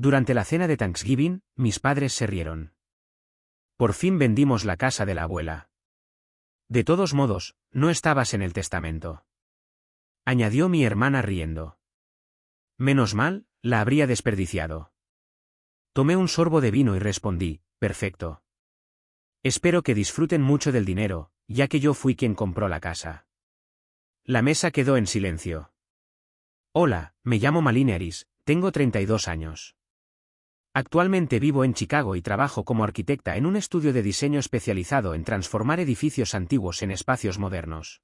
Durante la cena de Thanksgiving, mis padres se rieron. Por fin vendimos la casa de la abuela. De todos modos, no estabas en el testamento. Añadió mi hermana riendo. Menos mal, la habría desperdiciado. Tomé un sorbo de vino y respondí, perfecto. Espero que disfruten mucho del dinero, ya que yo fui quien compró la casa. La mesa quedó en silencio. Hola, me llamo Malin Aris, tengo 32 años. Actualmente vivo en Chicago y trabajo como arquitecta en un estudio de diseño especializado en transformar edificios antiguos en espacios modernos.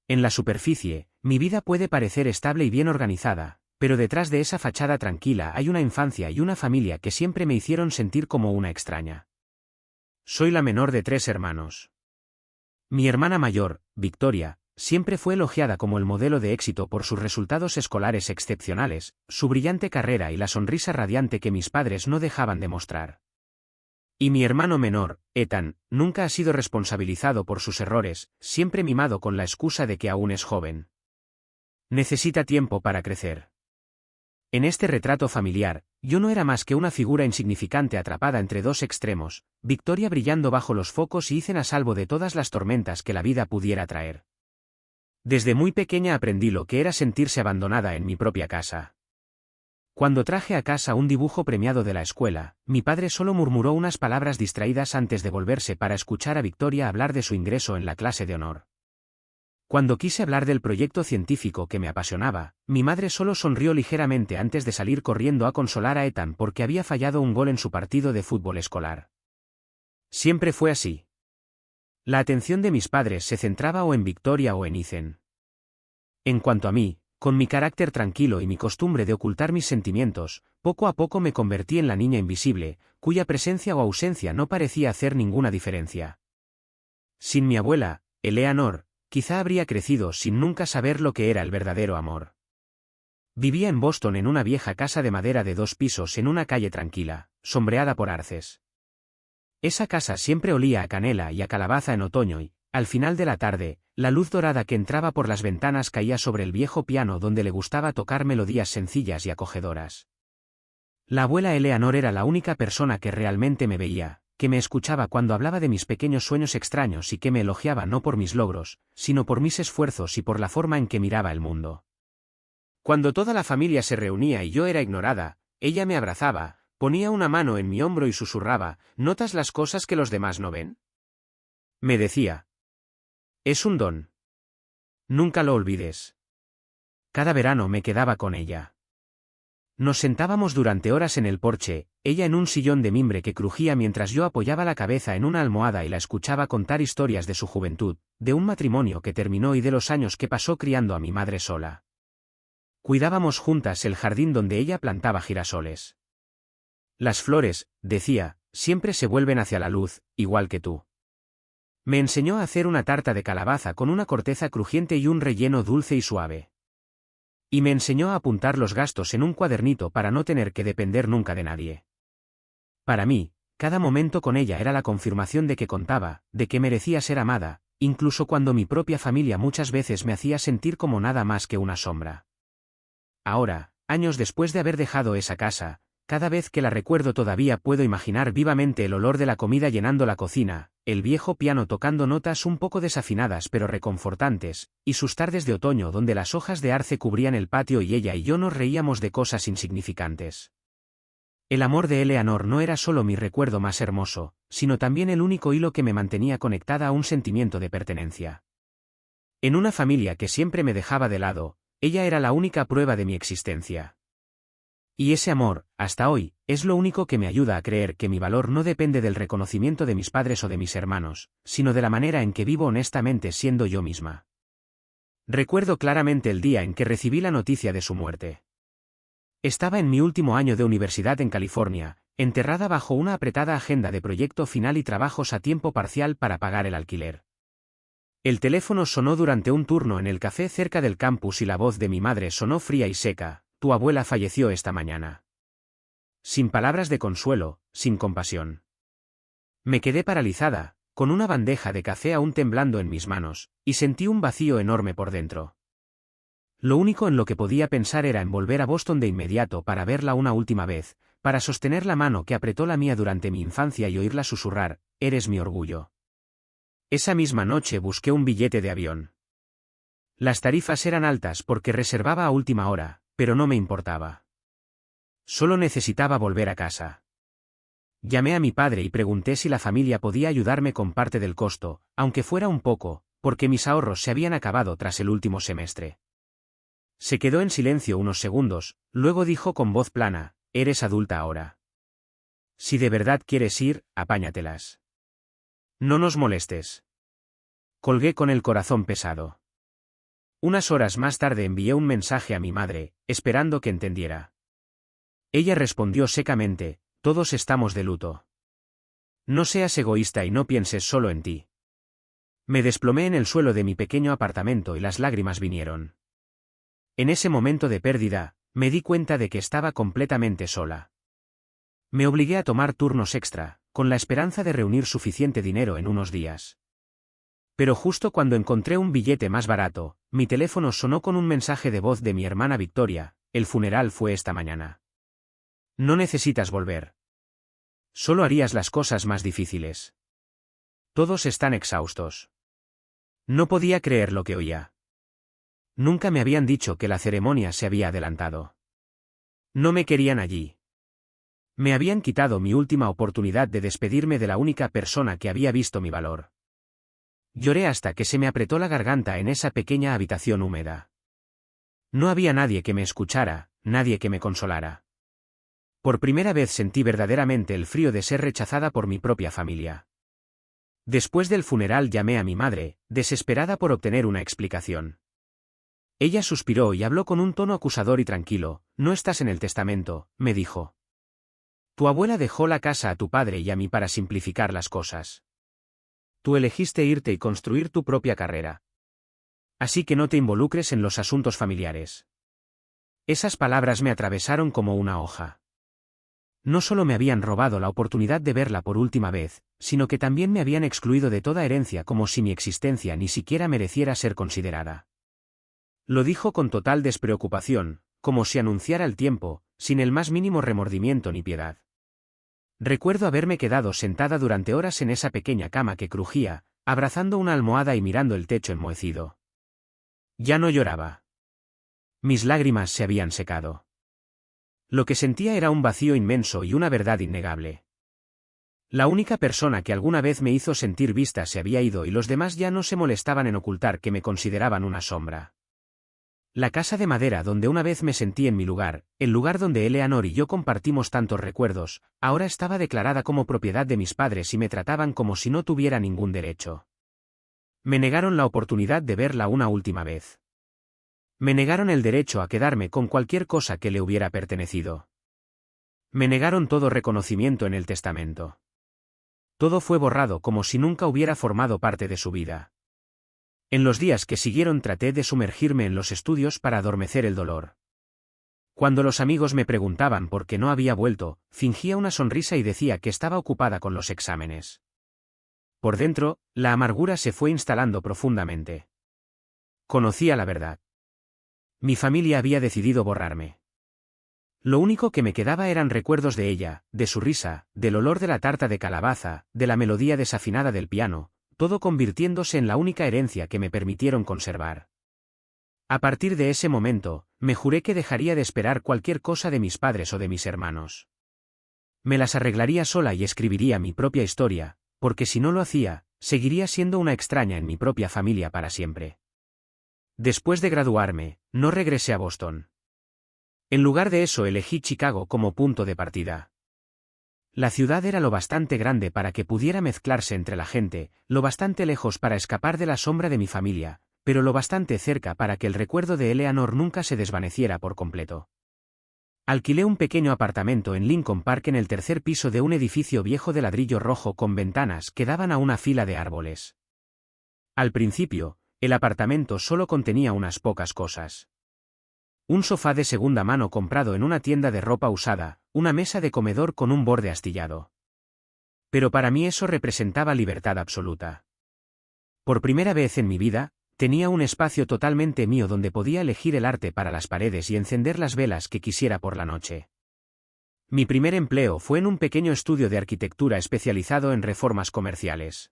En la superficie, mi vida puede parecer estable y bien organizada, pero detrás de esa fachada tranquila hay una infancia y una familia que siempre me hicieron sentir como una extraña. Soy la menor de 3 hermanos. Mi hermana mayor, Victoria, siempre fue elogiada como el modelo de éxito por sus resultados escolares excepcionales, su brillante carrera y la sonrisa radiante que mis padres no dejaban de mostrar. Y mi hermano menor, Ethan, nunca ha sido responsabilizado por sus errores, siempre mimado con la excusa de que aún es joven. Necesita tiempo para crecer. En este retrato familiar, yo no era más que una figura insignificante atrapada entre dos extremos, Victoria brillando bajo los focos y Ethan a salvo de todas las tormentas que la vida pudiera traer. Desde muy pequeña aprendí lo que era sentirse abandonada en mi propia casa. Cuando traje a casa un dibujo premiado de la escuela, mi padre solo murmuró unas palabras distraídas antes de volverse para escuchar a Victoria hablar de su ingreso en la clase de honor. Cuando quise hablar del proyecto científico que me apasionaba, mi madre solo sonrió ligeramente antes de salir corriendo a consolar a Ethan porque había fallado un gol en su partido de fútbol escolar. Siempre fue así. La atención de mis padres se centraba o en Victoria o en Ethan. En cuanto a mí, con mi carácter tranquilo y mi costumbre de ocultar mis sentimientos, poco a poco me convertí en la niña invisible, cuya presencia o ausencia no parecía hacer ninguna diferencia. Sin mi abuela, Eleanor, quizá habría crecido sin nunca saber lo que era el verdadero amor. Vivía en Boston en una vieja casa de madera de 2 pisos en una calle tranquila, sombreada por arces. Esa casa siempre olía a canela y a calabaza en otoño y, al final de la tarde, la luz dorada que entraba por las ventanas caía sobre el viejo piano donde le gustaba tocar melodías sencillas y acogedoras. La abuela Eleanor era la única persona que realmente me veía, que me escuchaba cuando hablaba de mis pequeños sueños extraños y que me elogiaba no por mis logros, sino por mis esfuerzos y por la forma en que miraba el mundo. Cuando toda la familia se reunía y yo era ignorada, ella me abrazaba, ponía una mano en mi hombro y susurraba, ¿notas las cosas que los demás no ven? Me decía. Es un don. Nunca lo olvides. Cada verano me quedaba con ella. Nos sentábamos durante horas en el porche, ella en un sillón de mimbre que crujía mientras yo apoyaba la cabeza en una almohada y la escuchaba contar historias de su juventud, de un matrimonio que terminó y de los años que pasó criando a mi madre sola. Cuidábamos juntas el jardín donde ella plantaba girasoles. Las flores, decía, siempre se vuelven hacia la luz, igual que tú. Me enseñó a hacer una tarta de calabaza con una corteza crujiente y un relleno dulce y suave. Y me enseñó a apuntar los gastos en un cuadernito para no tener que depender nunca de nadie. Para mí, cada momento con ella era la confirmación de que contaba, de que merecía ser amada, incluso cuando mi propia familia muchas veces me hacía sentir como nada más que una sombra. Ahora, años después de haber dejado esa casa, cada vez que la recuerdo todavía puedo imaginar vivamente el olor de la comida llenando la cocina, el viejo piano tocando notas un poco desafinadas pero reconfortantes, y sus tardes de otoño donde las hojas de arce cubrían el patio y ella y yo nos reíamos de cosas insignificantes. El amor de Eleanor no era solo mi recuerdo más hermoso, sino también el único hilo que me mantenía conectada a un sentimiento de pertenencia. En una familia que siempre me dejaba de lado, ella era la única prueba de mi existencia. Y ese amor, hasta hoy, es lo único que me ayuda a creer que mi valor no depende del reconocimiento de mis padres o de mis hermanos, sino de la manera en que vivo honestamente siendo yo misma. Recuerdo claramente el día en que recibí la noticia de su muerte. Estaba en mi último año de universidad en California, enterrada bajo una apretada agenda de proyecto final y trabajos a tiempo parcial para pagar el alquiler. El teléfono sonó durante un turno en el café cerca del campus y la voz de mi madre sonó fría y seca. Tu abuela falleció esta mañana. Sin palabras de consuelo, sin compasión. Me quedé paralizada, con una bandeja de café aún temblando en mis manos, y sentí un vacío enorme por dentro. Lo único en lo que podía pensar era en volver a Boston de inmediato para verla una última vez, para sostener la mano que apretó la mía durante mi infancia y oírla susurrar, «Eres mi orgullo». Esa misma noche busqué un billete de avión. Las tarifas eran altas porque reservaba a última hora, pero no me importaba. Solo necesitaba volver a casa. Llamé a mi padre y pregunté si la familia podía ayudarme con parte del costo, aunque fuera un poco, porque mis ahorros se habían acabado tras el último semestre. Se quedó en silencio unos segundos, luego dijo con voz plana, «Eres adulta ahora. Si de verdad quieres ir, apáñatelas. No nos molestes». Colgué con el corazón pesado. Unas horas más tarde envié un mensaje a mi madre, esperando que entendiera. Ella respondió secamente, «Todos estamos de luto. No seas egoísta y no pienses solo en ti». Me desplomé en el suelo de mi pequeño apartamento y las lágrimas vinieron. En ese momento de pérdida, me di cuenta de que estaba completamente sola. Me obligué a tomar turnos extra, con la esperanza de reunir suficiente dinero en unos días. Pero justo cuando encontré un billete más barato, mi teléfono sonó con un mensaje de voz de mi hermana Victoria, «El funeral fue esta mañana. No necesitas volver. Solo harías las cosas más difíciles. Todos están exhaustos». No podía creer lo que oía. Nunca me habían dicho que la ceremonia se había adelantado. No me querían allí. Me habían quitado mi última oportunidad de despedirme de la única persona que había visto mi valor. Lloré hasta que se me apretó la garganta en esa pequeña habitación húmeda. No había nadie que me escuchara, nadie que me consolara. Por primera vez sentí verdaderamente el frío de ser rechazada por mi propia familia. Después del funeral llamé a mi madre, desesperada por obtener una explicación. Ella suspiró y habló con un tono acusador y tranquilo, «No estás en el testamento», me dijo. «Tu abuela dejó la casa a tu padre y a mí para simplificar las cosas. Tú elegiste irte y construir tu propia carrera. Así que no te involucres en los asuntos familiares». Esas palabras me atravesaron como una hoja. No solo me habían robado la oportunidad de verla por última vez, sino que también me habían excluido de toda herencia como si mi existencia ni siquiera mereciera ser considerada. Lo dijo con total despreocupación, como si anunciara el tiempo, sin el más mínimo remordimiento ni piedad. Recuerdo haberme quedado sentada durante horas en esa pequeña cama que crujía, abrazando una almohada y mirando el techo enmohecido. Ya no lloraba. Mis lágrimas se habían secado. Lo que sentía era un vacío inmenso y una verdad innegable. La única persona que alguna vez me hizo sentir vista se había ido y los demás ya no se molestaban en ocultar que me consideraban una sombra. La casa de madera donde una vez me sentí en mi lugar, el lugar donde Eleanor y yo compartimos tantos recuerdos, ahora estaba declarada como propiedad de mis padres y me trataban como si no tuviera ningún derecho. Me negaron la oportunidad de verla una última vez. Me negaron el derecho a quedarme con cualquier cosa que le hubiera pertenecido. Me negaron todo reconocimiento en el testamento. Todo fue borrado como si nunca hubiera formado parte de su vida. En los días que siguieron traté de sumergirme en los estudios para adormecer el dolor. Cuando los amigos me preguntaban por qué no había vuelto, fingía una sonrisa y decía que estaba ocupada con los exámenes. Por dentro, la amargura se fue instalando profundamente. Conocía la verdad. Mi familia había decidido borrarme. Lo único que me quedaba eran recuerdos de ella, de su risa, del olor de la tarta de calabaza, de la melodía desafinada del piano, todo convirtiéndose en la única herencia que me permitieron conservar. A partir de ese momento, me juré que dejaría de esperar cualquier cosa de mis padres o de mis hermanos. Me las arreglaría sola y escribiría mi propia historia, porque si no lo hacía, seguiría siendo una extraña en mi propia familia para siempre. Después de graduarme, no regresé a Boston. En lugar de eso elegí Chicago como punto de partida. La ciudad era lo bastante grande para que pudiera mezclarse entre la gente, lo bastante lejos para escapar de la sombra de mi familia, pero lo bastante cerca para que el recuerdo de Eleanor nunca se desvaneciera por completo. Alquilé un pequeño apartamento en Lincoln Park en el tercer piso de un edificio viejo de ladrillo rojo con ventanas que daban a una fila de árboles. Al principio, el apartamento solo contenía unas pocas cosas. Un sofá de segunda mano comprado en una tienda de ropa usada, una mesa de comedor con un borde astillado. Pero para mí eso representaba libertad absoluta. Por primera vez en mi vida, Tenía un espacio totalmente mío donde podía elegir el arte para las paredes y encender las velas que quisiera por la noche. Mi primer empleo fue en un pequeño estudio de arquitectura especializado en reformas comerciales.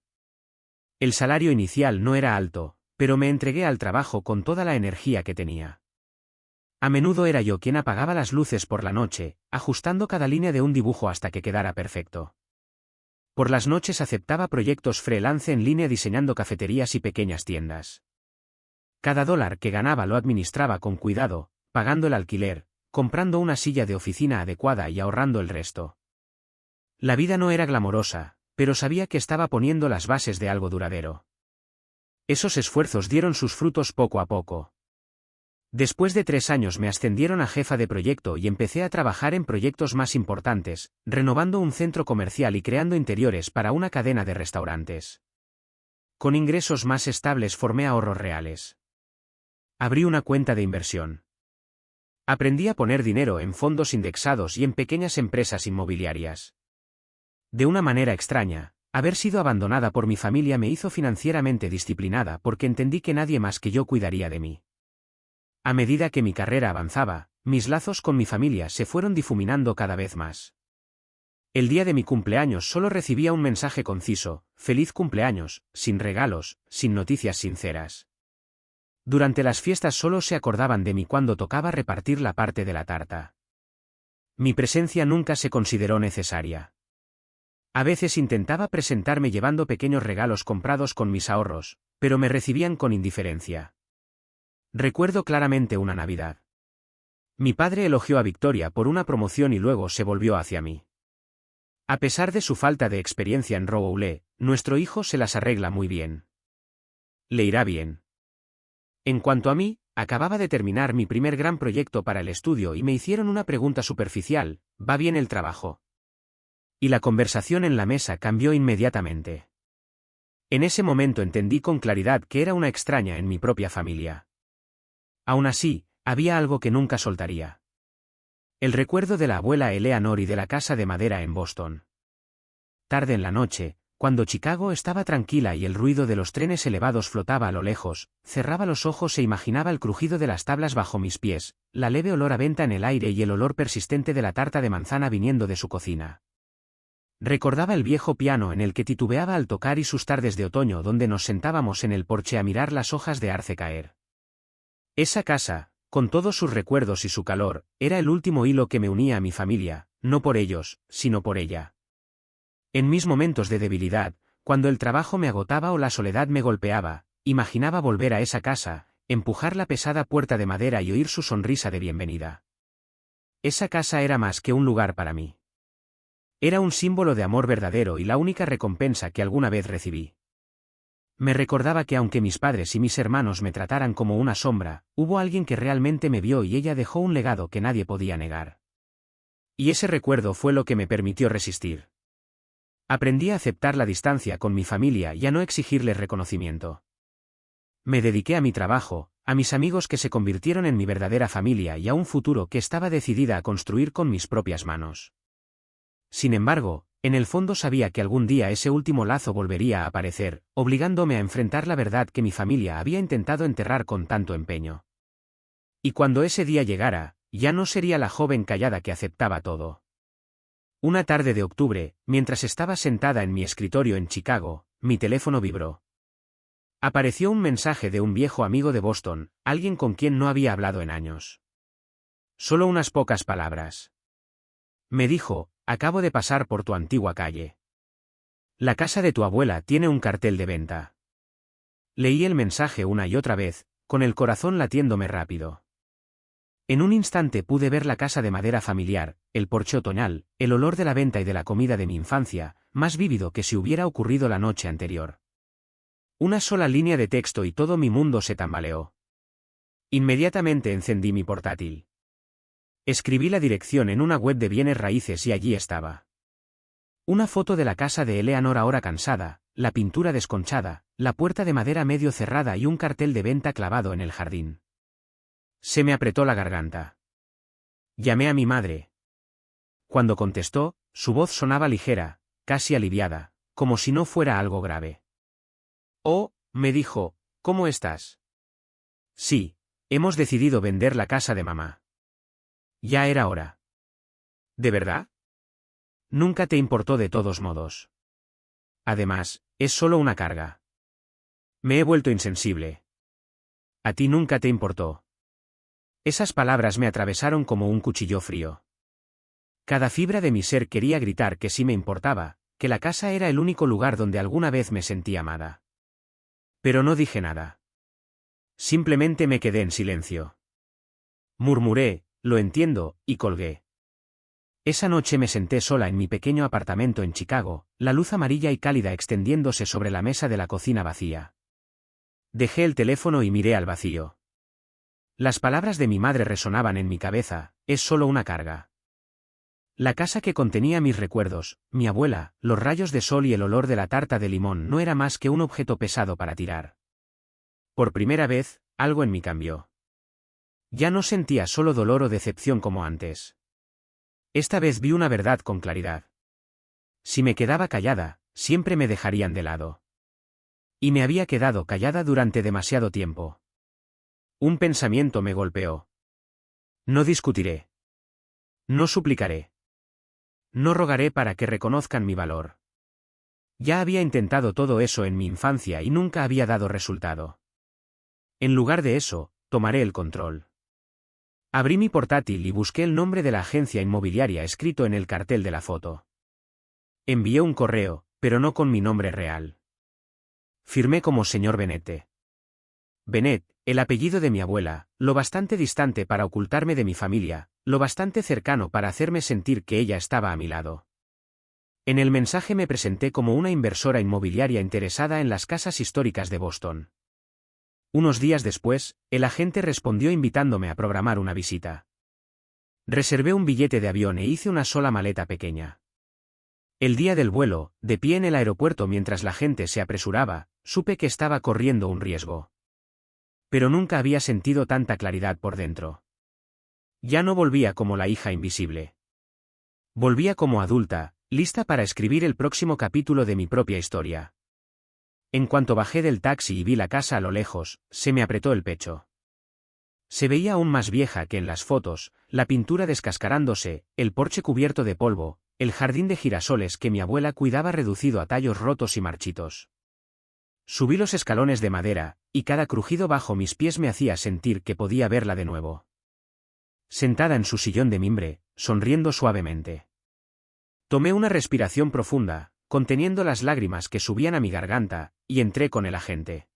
El salario inicial no era alto, pero me entregué al trabajo con toda la energía que tenía. A menudo era yo quien apagaba las luces por la noche, ajustando cada línea de un dibujo hasta que quedara perfecto. Por las noches aceptaba proyectos freelance en línea diseñando cafeterías y pequeñas tiendas. Cada dólar que ganaba lo administraba con cuidado, pagando el alquiler, comprando una silla de oficina adecuada y ahorrando el resto. La vida no era glamorosa, pero sabía que estaba poniendo las bases de algo duradero. Esos esfuerzos dieron sus frutos poco a poco. Después de 3 años me ascendieron a jefa de proyecto y empecé a trabajar en proyectos más importantes, renovando un centro comercial y creando interiores para una cadena de restaurantes. Con ingresos más estables formé ahorros reales. Abrí una cuenta de inversión. Aprendí a poner dinero en fondos indexados y en pequeñas empresas inmobiliarias. De una manera extraña, haber sido abandonada por mi familia me hizo financieramente disciplinada porque entendí que nadie más que yo cuidaría de mí. A medida que mi carrera avanzaba, mis lazos con mi familia se fueron difuminando cada vez más. El día de mi cumpleaños solo recibía un mensaje conciso: «Feliz cumpleaños», sin regalos, sin noticias sinceras. Durante las fiestas solo se acordaban de mí cuando tocaba repartir la parte de la tarta. Mi presencia nunca se consideró necesaria. A veces intentaba presentarme llevando pequeños regalos comprados con mis ahorros, pero me recibían con indiferencia. Recuerdo claramente una Navidad. Mi padre elogió a Victoria por una promoción y luego se volvió hacia mí. A pesar de su falta de experiencia en roule, nuestro hijo se las arregla muy bien. Le irá bien. En cuanto a mí, acababa de terminar mi primer gran proyecto para el estudio y me hicieron una pregunta superficial: ¿va bien el trabajo? Y la conversación en la mesa cambió inmediatamente. En ese momento entendí con claridad que era una extraña en mi propia familia. Aún así, había algo que nunca soltaría. El recuerdo de la abuela Eleanor y de la casa de madera en Boston. Tarde en la noche, cuando Chicago estaba tranquila y el ruido de los trenes elevados flotaba a lo lejos, cerraba los ojos e imaginaba el crujido de las tablas bajo mis pies, la leve olor a venta en el aire y el olor persistente de la tarta de manzana viniendo de su cocina. Recordaba el viejo piano en el que titubeaba al tocar y sus tardes de otoño donde nos sentábamos en el porche a mirar las hojas de arce caer. Esa casa, con todos sus recuerdos y su calor, era el último hilo que me unía a mi familia, no por ellos, sino por ella. En mis momentos de debilidad, cuando el trabajo me agotaba o la soledad me golpeaba, imaginaba volver a esa casa, empujar la pesada puerta de madera y oír su sonrisa de bienvenida. Esa casa era más que un lugar para mí. Era un símbolo de amor verdadero y la única recompensa que alguna vez recibí. Me recordaba que aunque mis padres y mis hermanos me trataran como una sombra, hubo alguien que realmente me vio y ella dejó un legado que nadie podía negar. Y ese recuerdo fue lo que me permitió resistir. Aprendí a aceptar la distancia con mi familia y a no exigirles reconocimiento. Me dediqué a mi trabajo, a mis amigos que se convirtieron en mi verdadera familia y a un futuro que estaba decidida a construir con mis propias manos. Sin embargo, en el fondo sabía que algún día ese último lazo volvería a aparecer, obligándome a enfrentar la verdad que mi familia había intentado enterrar con tanto empeño. Y cuando ese día llegara, ya no sería la joven callada que aceptaba todo. Una tarde de octubre, mientras estaba sentada en mi escritorio en Chicago, mi teléfono vibró. Apareció un mensaje de un viejo amigo de Boston, alguien con quien no había hablado en años. Solo unas pocas palabras. Me dijo: acabo de pasar por tu antigua calle. La casa de tu abuela tiene un cartel de venta. Leí el mensaje una y otra vez, con el corazón latiéndome rápido. En un instante pude ver la casa de madera familiar, el porche otoñal, el olor de la venta y de la comida de mi infancia, más vívido que si hubiera ocurrido la noche anterior. Una sola línea de texto y todo mi mundo se tambaleó. Inmediatamente encendí mi portátil. Escribí la dirección en una web de bienes raíces y allí estaba. Una foto de la casa de Eleanor ahora cansada, la pintura desconchada, la puerta de madera medio cerrada y un cartel de venta clavado en el jardín. Se me apretó la garganta. Llamé a mi madre. Cuando contestó, su voz sonaba ligera, casi aliviada, como si no fuera algo grave. «Oh», me dijo, ¿cómo estás? Sí, hemos decidido vender la casa de mamá. Ya era hora. ¿De verdad? Nunca te importó de todos modos. Además, es solo una carga. Me he vuelto insensible. A ti nunca te importó. Esas palabras me atravesaron como un cuchillo frío. Cada fibra de mi ser quería gritar que sí me importaba, que la casa era el único lugar donde alguna vez me sentí amada. Pero no dije nada. Simplemente me quedé en silencio. Murmuré, lo entiendo, y colgué. Esa noche me senté sola en mi pequeño apartamento en Chicago, la luz amarilla y cálida extendiéndose sobre la mesa de la cocina vacía. Dejé el teléfono y miré al vacío. Las palabras de mi madre resonaban en mi cabeza, es solo una carga. La casa que contenía mis recuerdos, mi abuela, los rayos de sol y el olor de la tarta de limón no era más que un objeto pesado para tirar. Por primera vez, algo en mí cambió. Ya no sentía solo dolor o decepción como antes. Esta vez vi una verdad con claridad. Si me quedaba callada, siempre me dejarían de lado. Y me había quedado callada durante demasiado tiempo. Un pensamiento me golpeó. No discutiré. No suplicaré. No rogaré para que reconozcan mi valor. Ya había intentado todo eso en mi infancia y nunca había dado resultado. En lugar de eso, tomaré el control. Abrí mi portátil y busqué el nombre de la agencia inmobiliaria escrito en el cartel de la foto. Envié un correo, pero no con mi nombre real. Firmé como señor Bennett. Bennett, el apellido de mi abuela, lo bastante distante para ocultarme de mi familia, lo bastante cercano para hacerme sentir que ella estaba a mi lado. En el mensaje me presenté como una inversora inmobiliaria interesada en las casas históricas de Boston. Unos días después, el agente respondió invitándome a programar una visita. Reservé un billete de avión e hice una sola maleta pequeña. El día del vuelo, de pie en el aeropuerto mientras la gente se apresuraba, supe que estaba corriendo un riesgo. Pero nunca había sentido tanta claridad por dentro. Ya no volvía como la hija invisible. Volvía como adulta, lista para escribir el próximo capítulo de mi propia historia. En cuanto bajé del taxi y vi la casa a lo lejos, se me apretó el pecho. Se veía aún más vieja que en las fotos, la pintura descascarándose, el porche cubierto de polvo, el jardín de girasoles que mi abuela cuidaba reducido a tallos rotos y marchitos. Subí los escalones de madera, y cada crujido bajo mis pies me hacía sentir que podía verla de nuevo. Sentada en su sillón de mimbre, sonriendo suavemente. Tomé una respiración profunda, conteniendo las lágrimas que subían a mi garganta, y entré con el agente.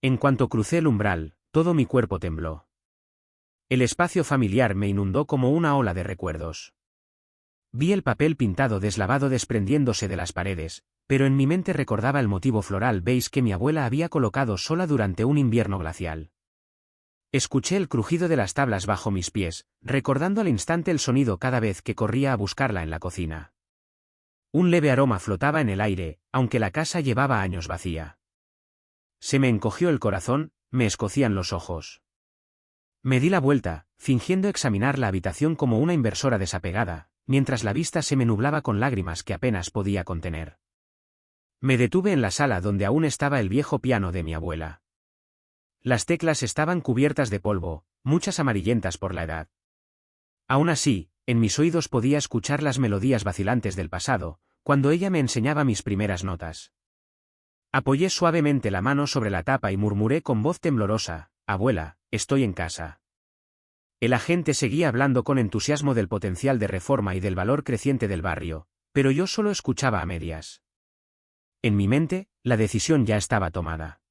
En cuanto crucé el umbral, todo mi cuerpo tembló. El espacio familiar me inundó como una ola de recuerdos. Vi el papel pintado deslavado desprendiéndose de las paredes, pero en mi mente recordaba el motivo floral beige que mi abuela había colocado sola durante un invierno glacial. Escuché el crujido de las tablas bajo mis pies, recordando al instante el sonido cada vez que corría a buscarla en la cocina. Un leve aroma flotaba en el aire, aunque la casa llevaba años vacía. Se me encogió el corazón, me escocían los ojos. Me di la vuelta, fingiendo examinar la habitación como una inversora desapegada, mientras la vista se me nublaba con lágrimas que apenas podía contener. Me detuve en la sala donde aún estaba el viejo piano de mi abuela. Las teclas estaban cubiertas de polvo, muchas amarillentas por la edad. Aún así, en mis oídos podía escuchar las melodías vacilantes del pasado, cuando ella me enseñaba mis primeras notas. Apoyé suavemente la mano sobre la tapa y murmuré con voz temblorosa, «Abuela, estoy en casa». El agente seguía hablando con entusiasmo del potencial de reforma y del valor creciente del barrio, pero yo solo escuchaba a medias. En mi mente, la decisión ya estaba tomada.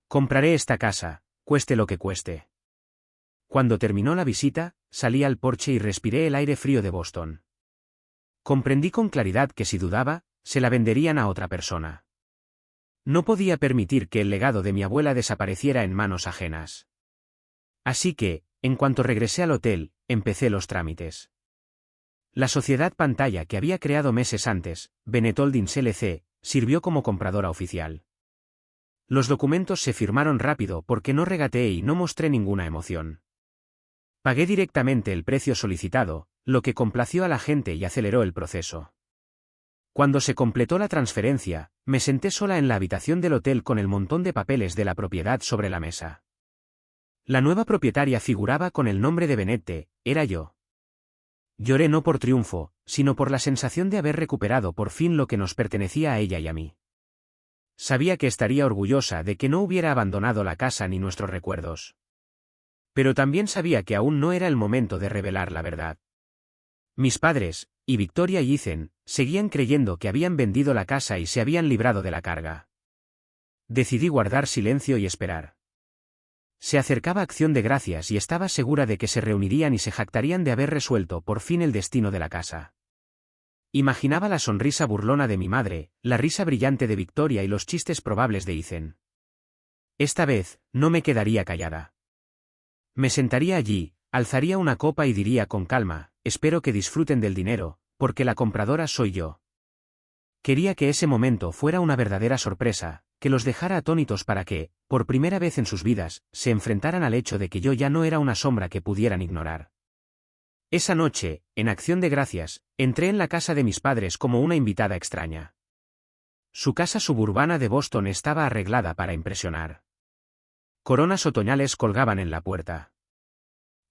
Compraré esta casa, cueste lo que cueste. Cuando terminó la visita, salí al porche y respiré el aire frío de Boston. Comprendí con claridad que si dudaba, se la venderían a otra persona. No podía permitir que el legado de mi abuela desapareciera en manos ajenas. Así que, en cuanto regresé al hotel, empecé los trámites. La sociedad pantalla que había creado meses antes, Bennett Holdings LC, sirvió como compradora oficial. Los documentos se firmaron rápido porque no regateé y no mostré ninguna emoción. Pagué directamente el precio solicitado, lo que complació a la gente y aceleró el proceso. Cuando se completó la transferencia, me senté sola en la habitación del hotel con el montón de papeles de la propiedad sobre la mesa. La nueva propietaria figuraba con el nombre de Benette, era yo. Lloré no por triunfo, sino por la sensación de haber recuperado por fin lo que nos pertenecía a ella y a mí. Sabía que estaría orgullosa de que no hubiera abandonado la casa ni nuestros recuerdos. Pero también sabía que aún no era el momento de revelar la verdad. Mis padres, y Victoria y Ethan, seguían creyendo que habían vendido la casa y se habían librado de la carga. Decidí guardar silencio y esperar. Se acercaba Acción de Gracias y estaba segura de que se reunirían y se jactarían de haber resuelto por fin el destino de la casa. Imaginaba la sonrisa burlona de mi madre, la risa brillante de Victoria y los chistes probables de Ethan. Esta vez, no me quedaría callada. Me sentaría allí, alzaría una copa y diría con calma, espero que disfruten del dinero, porque la compradora soy yo. Quería que ese momento fuera una verdadera sorpresa, que los dejara atónitos para que, por primera vez en sus vidas, se enfrentaran al hecho de que yo ya no era una sombra que pudieran ignorar. Esa noche, en Acción de Gracias, entré en la casa de mis padres como una invitada extraña. Su casa suburbana de Boston estaba arreglada para impresionar. Coronas otoñales colgaban en la puerta.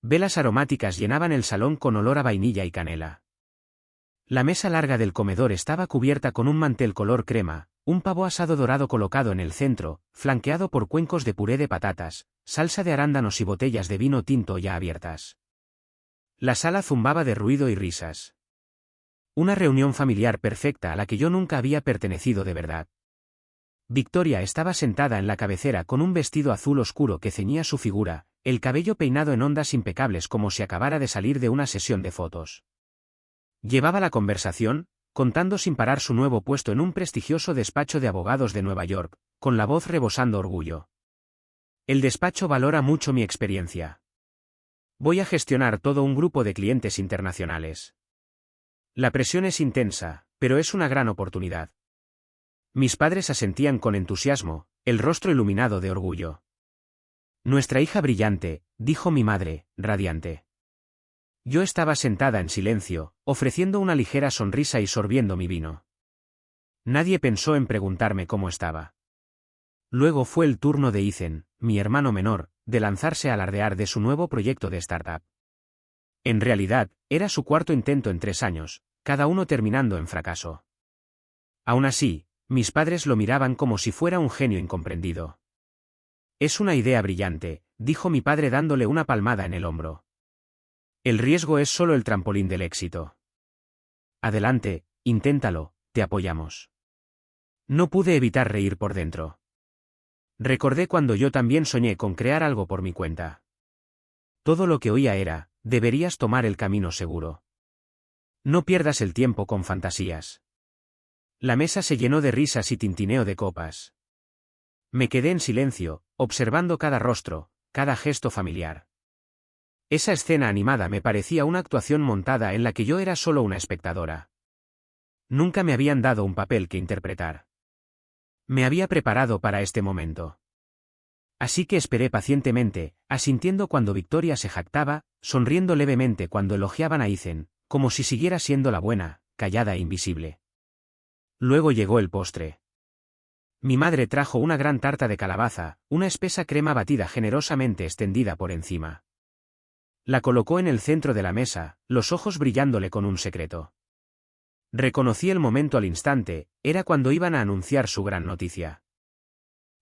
Velas aromáticas llenaban el salón con olor a vainilla y canela. La mesa larga del comedor estaba cubierta con un mantel color crema, un pavo asado dorado colocado en el centro, flanqueado por cuencos de puré de patatas, salsa de arándanos y botellas de vino tinto ya abiertas. La sala zumbaba de ruido y risas. Una reunión familiar perfecta a la que yo nunca había pertenecido de verdad. Victoria estaba sentada en la cabecera con un vestido azul oscuro que ceñía su figura, el cabello peinado en ondas impecables como si acabara de salir de una sesión de fotos. Llevaba la conversación, contando sin parar su nuevo puesto en un prestigioso despacho de abogados de Nueva York, con la voz rebosando orgullo. El despacho valora mucho mi experiencia. Voy a gestionar todo un grupo de clientes internacionales. La presión es intensa, pero es una gran oportunidad. Mis padres asentían con entusiasmo, el rostro iluminado de orgullo. Nuestra hija brillante, dijo mi madre, radiante. Yo estaba sentada en silencio, ofreciendo una ligera sonrisa y sorbiendo mi vino. Nadie pensó en preguntarme cómo estaba. Luego fue el turno de Ethan, mi hermano menor, de lanzarse a alardear de su nuevo proyecto de startup. En realidad, era su cuarto intento en 3 años, cada uno terminando en fracaso. Aún así, mis padres lo miraban como si fuera un genio incomprendido. Es una idea brillante, dijo mi padre dándole una palmada en el hombro. El riesgo es solo el trampolín del éxito. Adelante, inténtalo, te apoyamos. No pude evitar reír por dentro. Recordé cuando yo también soñé con crear algo por mi cuenta. Todo lo que oía era, deberías tomar el camino seguro. No pierdas el tiempo con fantasías. La mesa se llenó de risas y tintineo de copas. Me quedé en silencio, observando cada rostro, cada gesto familiar. Esa escena animada me parecía una actuación montada en la que yo era solo una espectadora. Nunca me habían dado un papel que interpretar. Me había preparado para este momento. Así que esperé pacientemente, asintiendo cuando Victoria se jactaba, sonriendo levemente cuando elogiaban a Ethan, como si siguiera siendo la buena, callada e invisible. Luego llegó el postre. Mi madre trajo una gran tarta de calabaza, una espesa crema batida generosamente extendida por encima. La colocó en el centro de la mesa, los ojos brillándole con un secreto. Reconocí el momento al instante, era cuando iban a anunciar su gran noticia.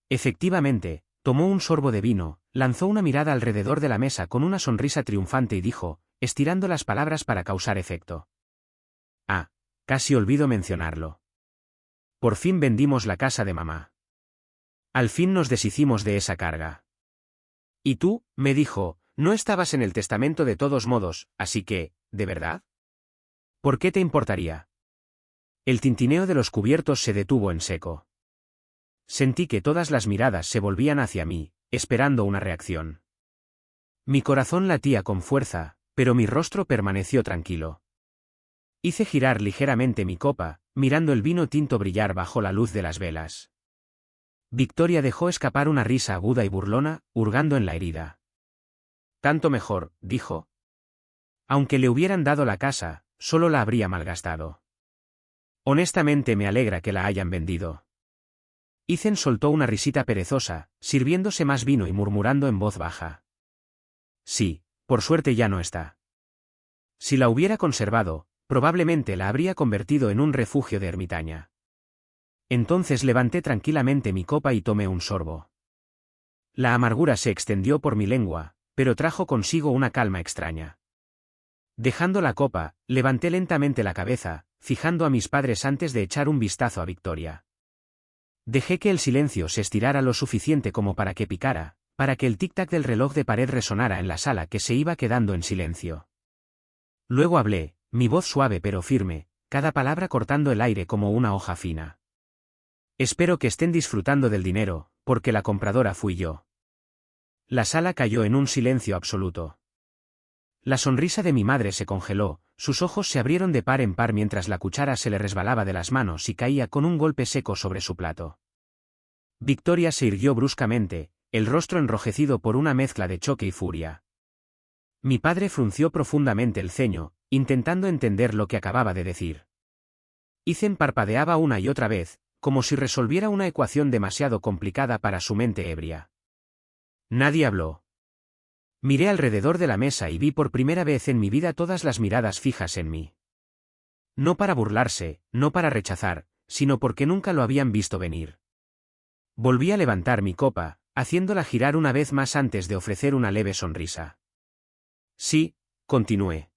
Efectivamente, tomó un sorbo de vino, lanzó una mirada alrededor de la mesa con una sonrisa triunfante y dijo, estirando las palabras para causar efecto. Ah, casi olvido mencionarlo. Por fin vendimos la casa de mamá. Al fin nos deshicimos de esa carga. Y tú, me dijo, no estabas en el testamento de todos modos, así que, ¿de verdad? ¿Por qué te importaría? El tintineo de los cubiertos se detuvo en seco. Sentí que todas las miradas se volvían hacia mí, esperando una reacción. Mi corazón latía con fuerza, pero mi rostro permaneció tranquilo. Hice girar ligeramente mi copa, mirando el vino tinto brillar bajo la luz de las velas. Victoria dejó escapar una risa aguda y burlona, hurgando en la herida. Tanto mejor, dijo. Aunque le hubieran dado la casa, solo la habría malgastado. Honestamente me alegra que la hayan vendido. Ethan soltó una risita perezosa, sirviéndose más vino y murmurando en voz baja. Sí, por suerte ya no está. Si la hubiera conservado, probablemente la habría convertido en un refugio de ermitaña. Entonces levanté tranquilamente mi copa y tomé un sorbo. La amargura se extendió por mi lengua, pero trajo consigo una calma extraña. Dejando la copa, levanté lentamente la cabeza, fijando a mis padres antes de echar un vistazo a Victoria. Dejé que el silencio se estirara lo suficiente como para que picara, para que el tic-tac del reloj de pared resonara en la sala que se iba quedando en silencio. Luego hablé, mi voz suave pero firme, cada palabra cortando el aire como una hoja fina. Espero que estén disfrutando del dinero, porque la compradora fui yo. La sala cayó en un silencio absoluto. La sonrisa de mi madre se congeló, sus ojos se abrieron de par en par mientras la cuchara se le resbalaba de las manos y caía con un golpe seco sobre su plato. Victoria se irguió bruscamente, el rostro enrojecido por una mezcla de choque y furia. Mi padre frunció profundamente el ceño, intentando entender lo que acababa de decir. Ethan parpadeaba una y otra vez, como si resolviera una ecuación demasiado complicada para su mente ebria. Nadie habló. Miré alrededor de la mesa y vi por primera vez en mi vida todas las miradas fijas en mí. No para burlarse, no para rechazar, sino porque nunca lo habían visto venir. Volví a levantar mi copa, haciéndola girar una vez más antes de ofrecer una leve sonrisa. Sí, continué.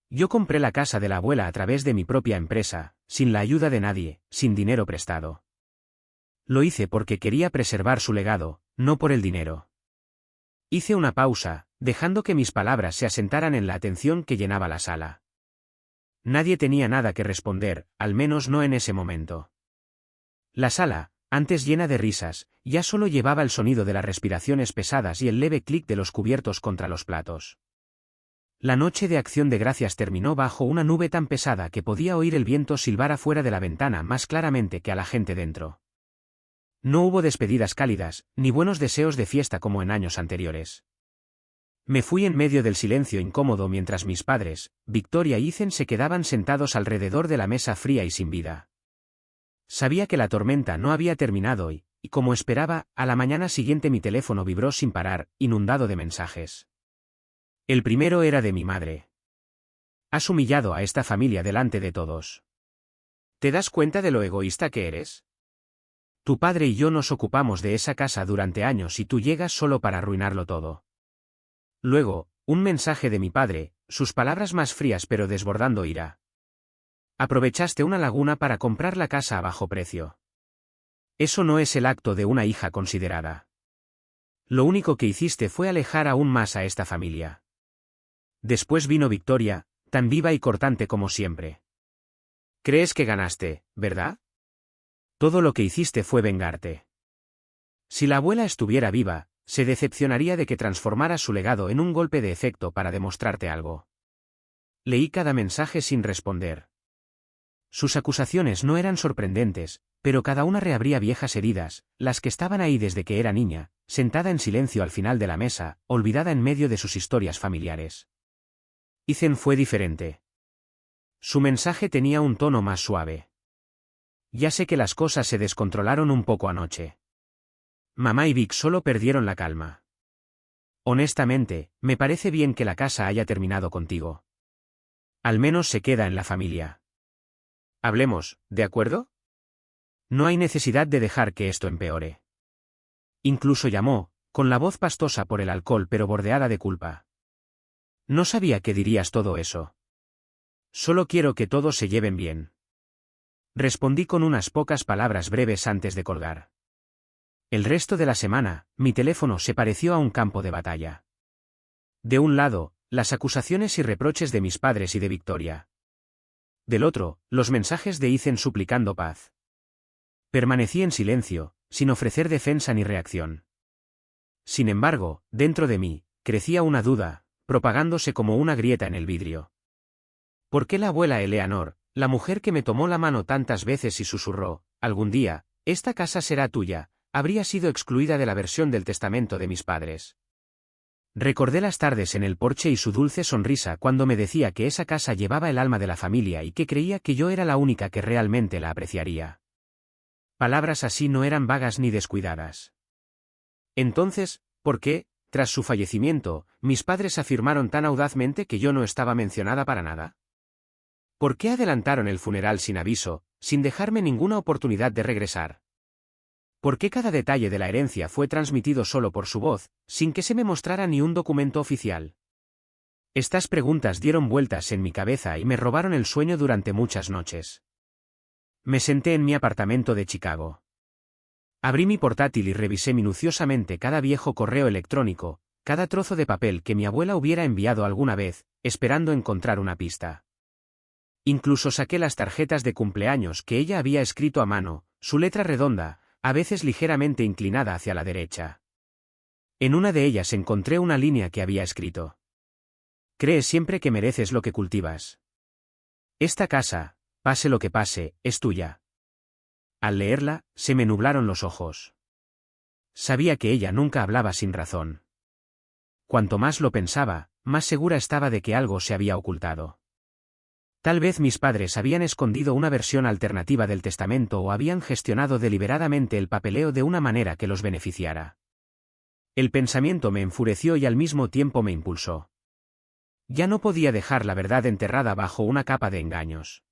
Yo compré la casa de la abuela a través de mi propia empresa, sin la ayuda de nadie, sin dinero prestado. Lo hice porque quería preservar su legado, no por el dinero. Hice una pausa, dejando que mis palabras se asentaran en la atención que llenaba la sala. Nadie tenía nada que responder, al menos no en ese momento. La sala, antes llena de risas, ya solo llevaba el sonido de las respiraciones pesadas y el leve clic de los cubiertos contra los platos. La noche de Acción de Gracias terminó bajo una nube tan pesada que podía oír el viento silbar afuera de la ventana más claramente que a la gente dentro. No hubo despedidas cálidas, ni buenos deseos de fiesta como en años anteriores. Me fui en medio del silencio incómodo mientras mis padres, Victoria y Ethan se quedaban sentados alrededor de la mesa fría y sin vida. Sabía que la tormenta no había terminado y, como esperaba, a la mañana siguiente mi teléfono vibró sin parar, inundado de mensajes. El primero era de mi madre. Has humillado a esta familia delante de todos. ¿Te das cuenta de lo egoísta que eres? Tu padre y yo nos ocupamos de esa casa durante años y tú llegas solo para arruinarlo todo. Luego, un mensaje de mi padre, sus palabras más frías pero desbordando ira. Aprovechaste una laguna para comprar la casa a bajo precio. Eso no es el acto de una hija considerada. Lo único que hiciste fue alejar aún más a esta familia. Después vino Victoria, tan viva y cortante como siempre. ¿Crees que ganaste, verdad? Todo lo que hiciste fue vengarte. Si la abuela estuviera viva, se decepcionaría de que transformaras su legado en un golpe de efecto para demostrarte algo. Leí cada mensaje sin responder. Sus acusaciones no eran sorprendentes, pero cada una reabría viejas heridas, las que estaban ahí desde que era niña, sentada en silencio al final de la mesa, olvidada en medio de sus historias familiares. Ethan fue diferente. Su mensaje tenía un tono más suave. Ya sé que las cosas se descontrolaron un poco anoche. Mamá y Vic solo perdieron la calma. Honestamente, me parece bien que la casa haya terminado contigo. Al menos se queda en la familia. Hablemos, ¿de acuerdo? No hay necesidad de dejar que esto empeore. Incluso llamó, con la voz pastosa por el alcohol pero bordeada de culpa. No sabía que dirías todo eso. Solo quiero que todos se lleven bien. Respondí con unas pocas palabras breves antes de colgar. El resto de la semana, mi teléfono se pareció a un campo de batalla. De un lado, las acusaciones y reproches de mis padres y de Victoria. Del otro, los mensajes de Ethan suplicando paz. Permanecí en silencio, sin ofrecer defensa ni reacción. Sin embargo, dentro de mí, crecía una duda, propagándose como una grieta en el vidrio. ¿Por qué la abuela Eleanor, la mujer que me tomó la mano tantas veces y susurró, algún día, esta casa será tuya, habría sido excluida de la versión del testamento de mis padres? Recordé las tardes en el porche y su dulce sonrisa cuando me decía que esa casa llevaba el alma de la familia y que creía que yo era la única que realmente la apreciaría. Palabras así no eran vagas ni descuidadas. Entonces, ¿por qué, tras su fallecimiento, mis padres afirmaron tan audazmente que yo no estaba mencionada para nada? ¿Por qué adelantaron el funeral sin aviso, sin dejarme ninguna oportunidad de regresar? ¿Por qué cada detalle de la herencia fue transmitido solo por su voz, sin que se me mostrara ni un documento oficial? Estas preguntas dieron vueltas en mi cabeza y me robaron el sueño durante muchas noches. Me senté en mi apartamento de Chicago. Abrí mi portátil y revisé minuciosamente cada viejo correo electrónico, cada trozo de papel que mi abuela hubiera enviado alguna vez, esperando encontrar una pista. Incluso saqué las tarjetas de cumpleaños que ella había escrito a mano, su letra redonda, a veces ligeramente inclinada hacia la derecha. En una de ellas encontré una línea que había escrito: «Crees siempre que mereces lo que cultivas. Esta casa, pase lo que pase, es tuya». Al leerla, se me nublaron los ojos. Sabía que ella nunca hablaba sin razón. Cuanto más lo pensaba, más segura estaba de que algo se había ocultado. Tal vez mis padres habían escondido una versión alternativa del testamento o habían gestionado deliberadamente el papeleo de una manera que los beneficiara. El pensamiento me enfureció y al mismo tiempo me impulsó. Ya no podía dejar la verdad enterrada bajo una capa de engaños.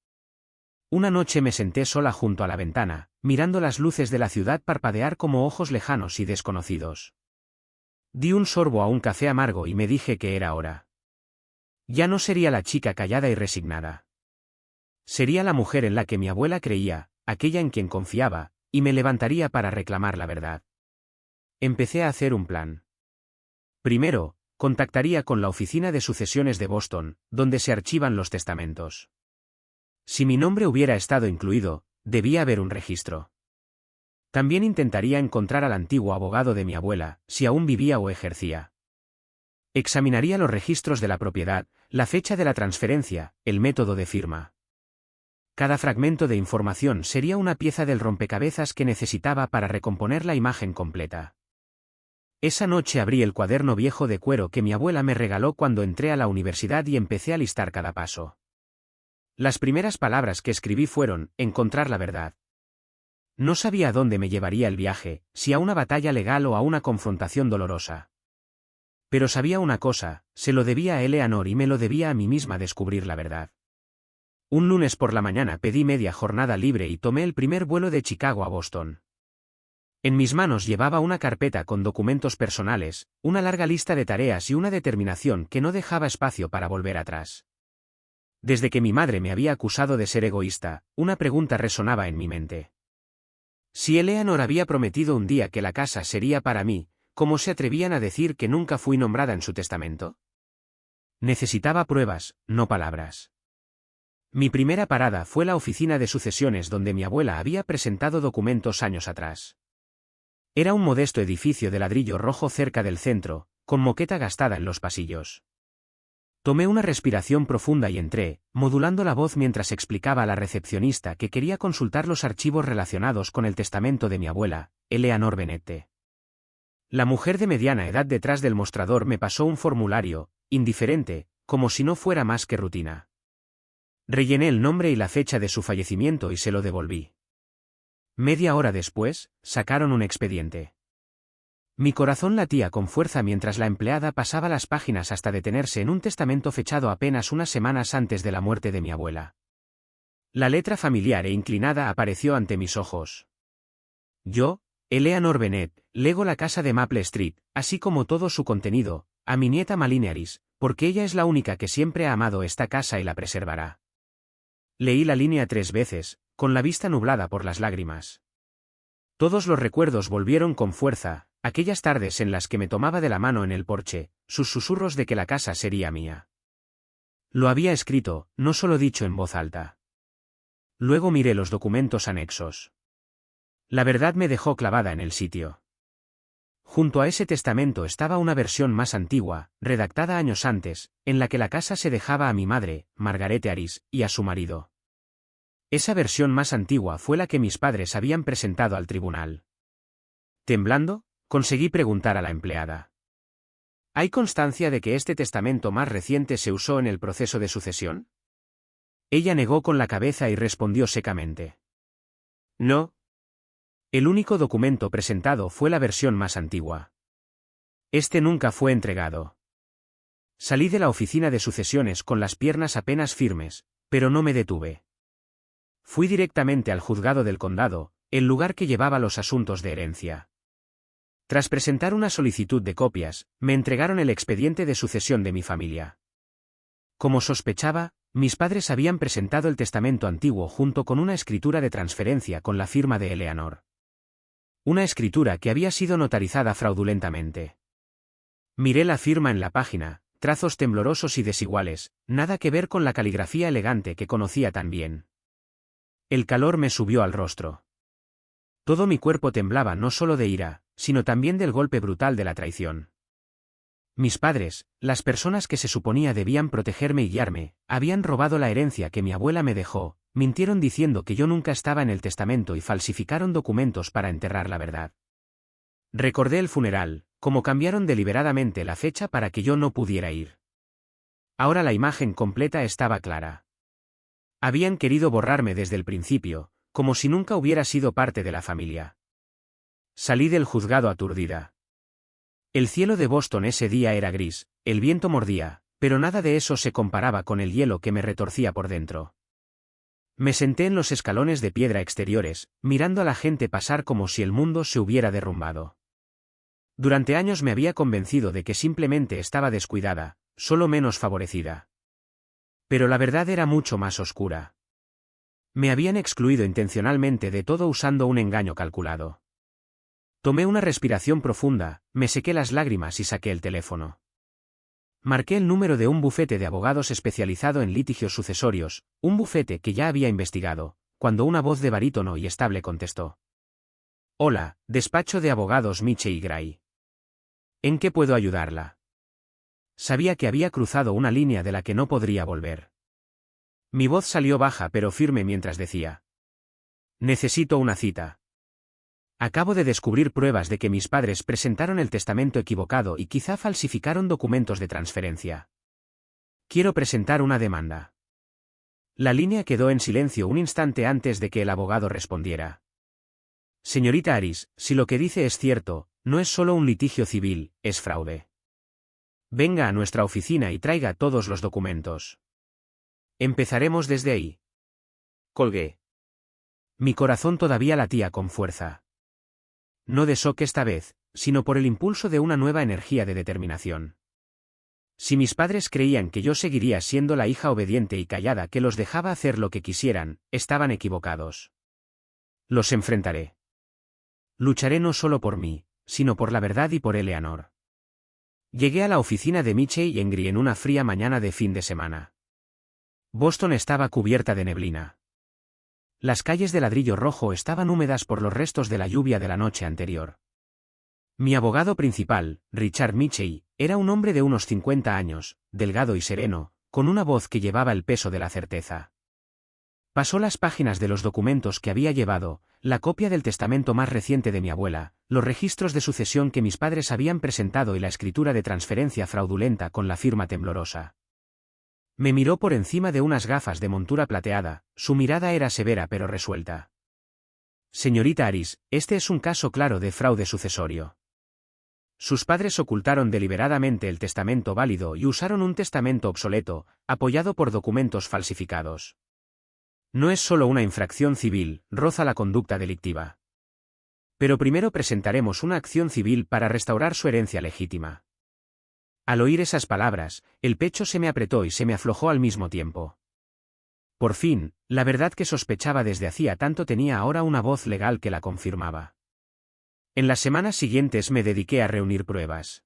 Una noche me senté sola junto a la ventana, mirando las luces de la ciudad parpadear como ojos lejanos y desconocidos. Di un sorbo a un café amargo y me dije que era hora. Ya no sería la chica callada y resignada. Sería la mujer en la que mi abuela creía, aquella en quien confiaba, y me levantaría para reclamar la verdad. Empecé a hacer un plan. Primero, contactaría con la oficina de sucesiones de Boston, donde se archivan los testamentos. Si mi nombre hubiera estado incluido, debía haber un registro. También intentaría encontrar al antiguo abogado de mi abuela, si aún vivía o ejercía. Examinaría los registros de la propiedad, la fecha de la transferencia, el método de firma. Cada fragmento de información sería una pieza del rompecabezas que necesitaba para recomponer la imagen completa. Esa noche abrí el cuaderno viejo de cuero que mi abuela me regaló cuando entré a la universidad y empecé a listar cada paso. Las primeras palabras que escribí fueron: encontrar la verdad. No sabía a dónde me llevaría el viaje, si a una batalla legal o a una confrontación dolorosa. Pero sabía una cosa: se lo debía a Eleanor y me lo debía a mí misma descubrir la verdad. Un lunes por la mañana pedí media jornada libre y tomé el primer vuelo de Chicago a Boston. En mis manos llevaba una carpeta con documentos personales, una larga lista de tareas y una determinación que no dejaba espacio para volver atrás. Desde que mi madre me había acusado de ser egoísta, una pregunta resonaba en mi mente. Si Eleanor había prometido un día que la casa sería para mí, ¿cómo se atrevían a decir que nunca fui nombrada en su testamento? Necesitaba pruebas, no palabras. Mi primera parada fue la oficina de sucesiones donde mi abuela había presentado documentos años atrás. Era un modesto edificio de ladrillo rojo cerca del centro, con moqueta gastada en los pasillos. Tomé una respiración profunda y entré, modulando la voz mientras explicaba a la recepcionista que quería consultar los archivos relacionados con el testamento de mi abuela, Eleanor Bennett. La mujer de mediana edad detrás del mostrador me pasó un formulario, indiferente, como si no fuera más que rutina. Rellené el nombre y la fecha de su fallecimiento y se lo devolví. Media hora después, sacaron un expediente. Mi corazón latía con fuerza mientras la empleada pasaba las páginas hasta detenerse en un testamento fechado apenas unas semanas antes de la muerte de mi abuela. La letra familiar e inclinada apareció ante mis ojos. Yo, Eleanor Bennett, lego la casa de Maple Street, así como todo su contenido, a mi nieta Malinearis, porque ella es la única que siempre ha amado esta casa y la preservará. Leí la línea 3 veces, con la vista nublada por las lágrimas. Todos los recuerdos volvieron con fuerza, aquellas tardes en las que me tomaba de la mano en el porche, sus susurros de que la casa sería mía. Lo había escrito, no solo dicho en voz alta. Luego miré los documentos anexos. La verdad me dejó clavada en el sitio. Junto a ese testamento estaba una versión más antigua, redactada años antes, en la que la casa se dejaba a mi madre, Margaret Aris, y a su marido. Esa versión más antigua fue la que mis padres habían presentado al tribunal. Temblando, conseguí preguntar a la empleada: ¿hay constancia de que este testamento más reciente se usó en el proceso de sucesión? Ella negó con la cabeza y respondió secamente: no. El único documento presentado fue la versión más antigua. Este nunca fue entregado. Salí de la oficina de sucesiones con las piernas apenas firmes, pero no me detuve. Fui directamente al juzgado del condado, el lugar que llevaba los asuntos de herencia. Tras presentar una solicitud de copias, me entregaron el expediente de sucesión de mi familia. Como sospechaba, mis padres habían presentado el testamento antiguo junto con una escritura de transferencia con la firma de Eleanor. Una escritura que había sido notarizada fraudulentamente. Miré la firma en la página, trazos temblorosos y desiguales, nada que ver con la caligrafía elegante que conocía tan bien. El calor me subió al rostro. Todo mi cuerpo temblaba no solo de ira, sino también del golpe brutal de la traición. Mis padres, las personas que se suponía debían protegerme y guiarme, habían robado la herencia que mi abuela me dejó, mintieron diciendo que yo nunca estaba en el testamento y falsificaron documentos para enterrar la verdad. Recordé el funeral, como cambiaron deliberadamente la fecha para que yo no pudiera ir. Ahora la imagen completa estaba clara. Habían querido borrarme desde el principio, como si nunca hubiera sido parte de la familia. Salí del juzgado aturdida. El cielo de Boston ese día era gris, el viento mordía, pero nada de eso se comparaba con el hielo que me retorcía por dentro. Me senté en los escalones de piedra exteriores, mirando a la gente pasar como si el mundo se hubiera derrumbado. Durante años me había convencido de que simplemente estaba descuidada, solo menos favorecida. Pero la verdad era mucho más oscura. Me habían excluido intencionalmente de todo usando un engaño calculado. Tomé una respiración profunda, me sequé las lágrimas y saqué el teléfono. Marqué el número de un bufete de abogados especializado en litigios sucesorios, un bufete que ya había investigado, cuando una voz de barítono y estable contestó. Hola, despacho de abogados Miche y Gray. ¿En qué puedo ayudarla? Sabía que había cruzado una línea de la que no podría volver. Mi voz salió baja pero firme mientras decía. Necesito una cita. Acabo de descubrir pruebas de que mis padres presentaron el testamento equivocado y quizá falsificaron documentos de transferencia. Quiero presentar una demanda. La línea quedó en silencio un instante antes de que el abogado respondiera. Señorita Aris, si lo que dice es cierto, no es solo un litigio civil, es fraude. Venga a nuestra oficina y traiga todos los documentos. Empezaremos desde ahí. Colgué. Mi corazón todavía latía con fuerza. No de shock esta vez, sino por el impulso de una nueva energía de determinación. Si mis padres creían que yo seguiría siendo la hija obediente y callada que los dejaba hacer lo que quisieran, estaban equivocados. Los enfrentaré. Lucharé no solo por mí, sino por la verdad y por Eleanor. Llegué a la oficina de Miche y Engri en una fría mañana de fin de semana. Boston estaba cubierta de neblina. Las calles de ladrillo rojo estaban húmedas por los restos de la lluvia de la noche anterior. Mi abogado principal, Richard Michey, era un hombre de unos 50 años, delgado y sereno, con una voz que llevaba el peso de la certeza. Pasó las páginas de los documentos que había llevado, la copia del testamento más reciente de mi abuela, los registros de sucesión que mis padres habían presentado y la escritura de transferencia fraudulenta con la firma temblorosa. Me miró por encima de unas gafas de montura plateada, su mirada era severa pero resuelta. Señorita Aris, este es un caso claro de fraude sucesorio. Sus padres ocultaron deliberadamente el testamento válido y usaron un testamento obsoleto, apoyado por documentos falsificados. No es solo una infracción civil, roza la conducta delictiva. Pero primero presentaremos una acción civil para restaurar su herencia legítima. Al oír esas palabras, el pecho se me apretó y se me aflojó al mismo tiempo. Por fin, la verdad que sospechaba desde hacía tanto tenía ahora una voz legal que la confirmaba. En las semanas siguientes me dediqué a reunir pruebas.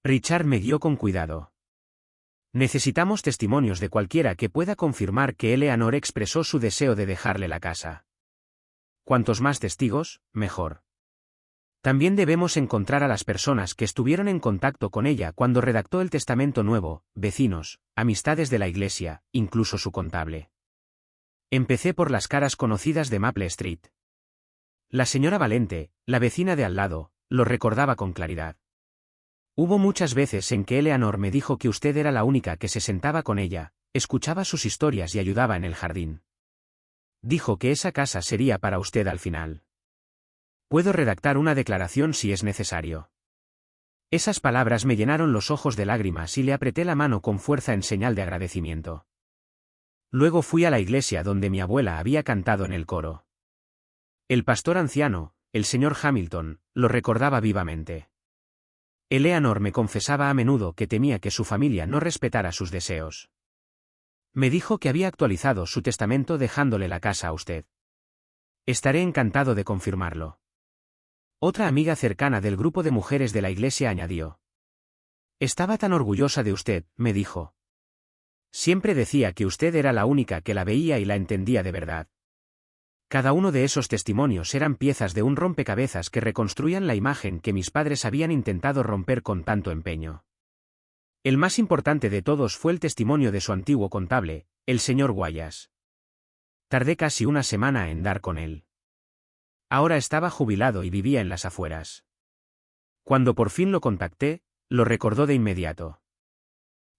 Richard me guió con cuidado. Necesitamos testimonios de cualquiera que pueda confirmar que Eleanor expresó su deseo de dejarle la casa. Cuantos más testigos, mejor. También debemos encontrar a las personas que estuvieron en contacto con ella cuando redactó el testamento nuevo, vecinos, amistades de la iglesia, incluso su contable. Empecé por las caras conocidas de Maple Street. La señora Valente, la vecina de al lado, lo recordaba con claridad. Hubo muchas veces en que Eleanor me dijo que usted era la única que se sentaba con ella, escuchaba sus historias y ayudaba en el jardín. Dijo que esa casa sería para usted al final. Puedo redactar una declaración si es necesario. Esas palabras me llenaron los ojos de lágrimas y le apreté la mano con fuerza en señal de agradecimiento. Luego fui a la iglesia donde mi abuela había cantado en el coro. El pastor anciano, el señor Hamilton, lo recordaba vivamente. Eleanor me confesaba a menudo que temía que su familia no respetara sus deseos. Me dijo que había actualizado su testamento dejándole la casa a usted. Estaré encantado de confirmarlo. Otra amiga cercana del grupo de mujeres de la iglesia añadió. Estaba tan orgullosa de usted, me dijo. Siempre decía que usted era la única que la veía y la entendía de verdad. Cada uno de esos testimonios eran piezas de un rompecabezas que reconstruían la imagen que mis padres habían intentado romper con tanto empeño. El más importante de todos fue el testimonio de su antiguo contable, el señor Guayas. Tardé casi una semana en dar con él. Ahora estaba jubilado y vivía en las afueras. Cuando por fin lo contacté, lo recordó de inmediato.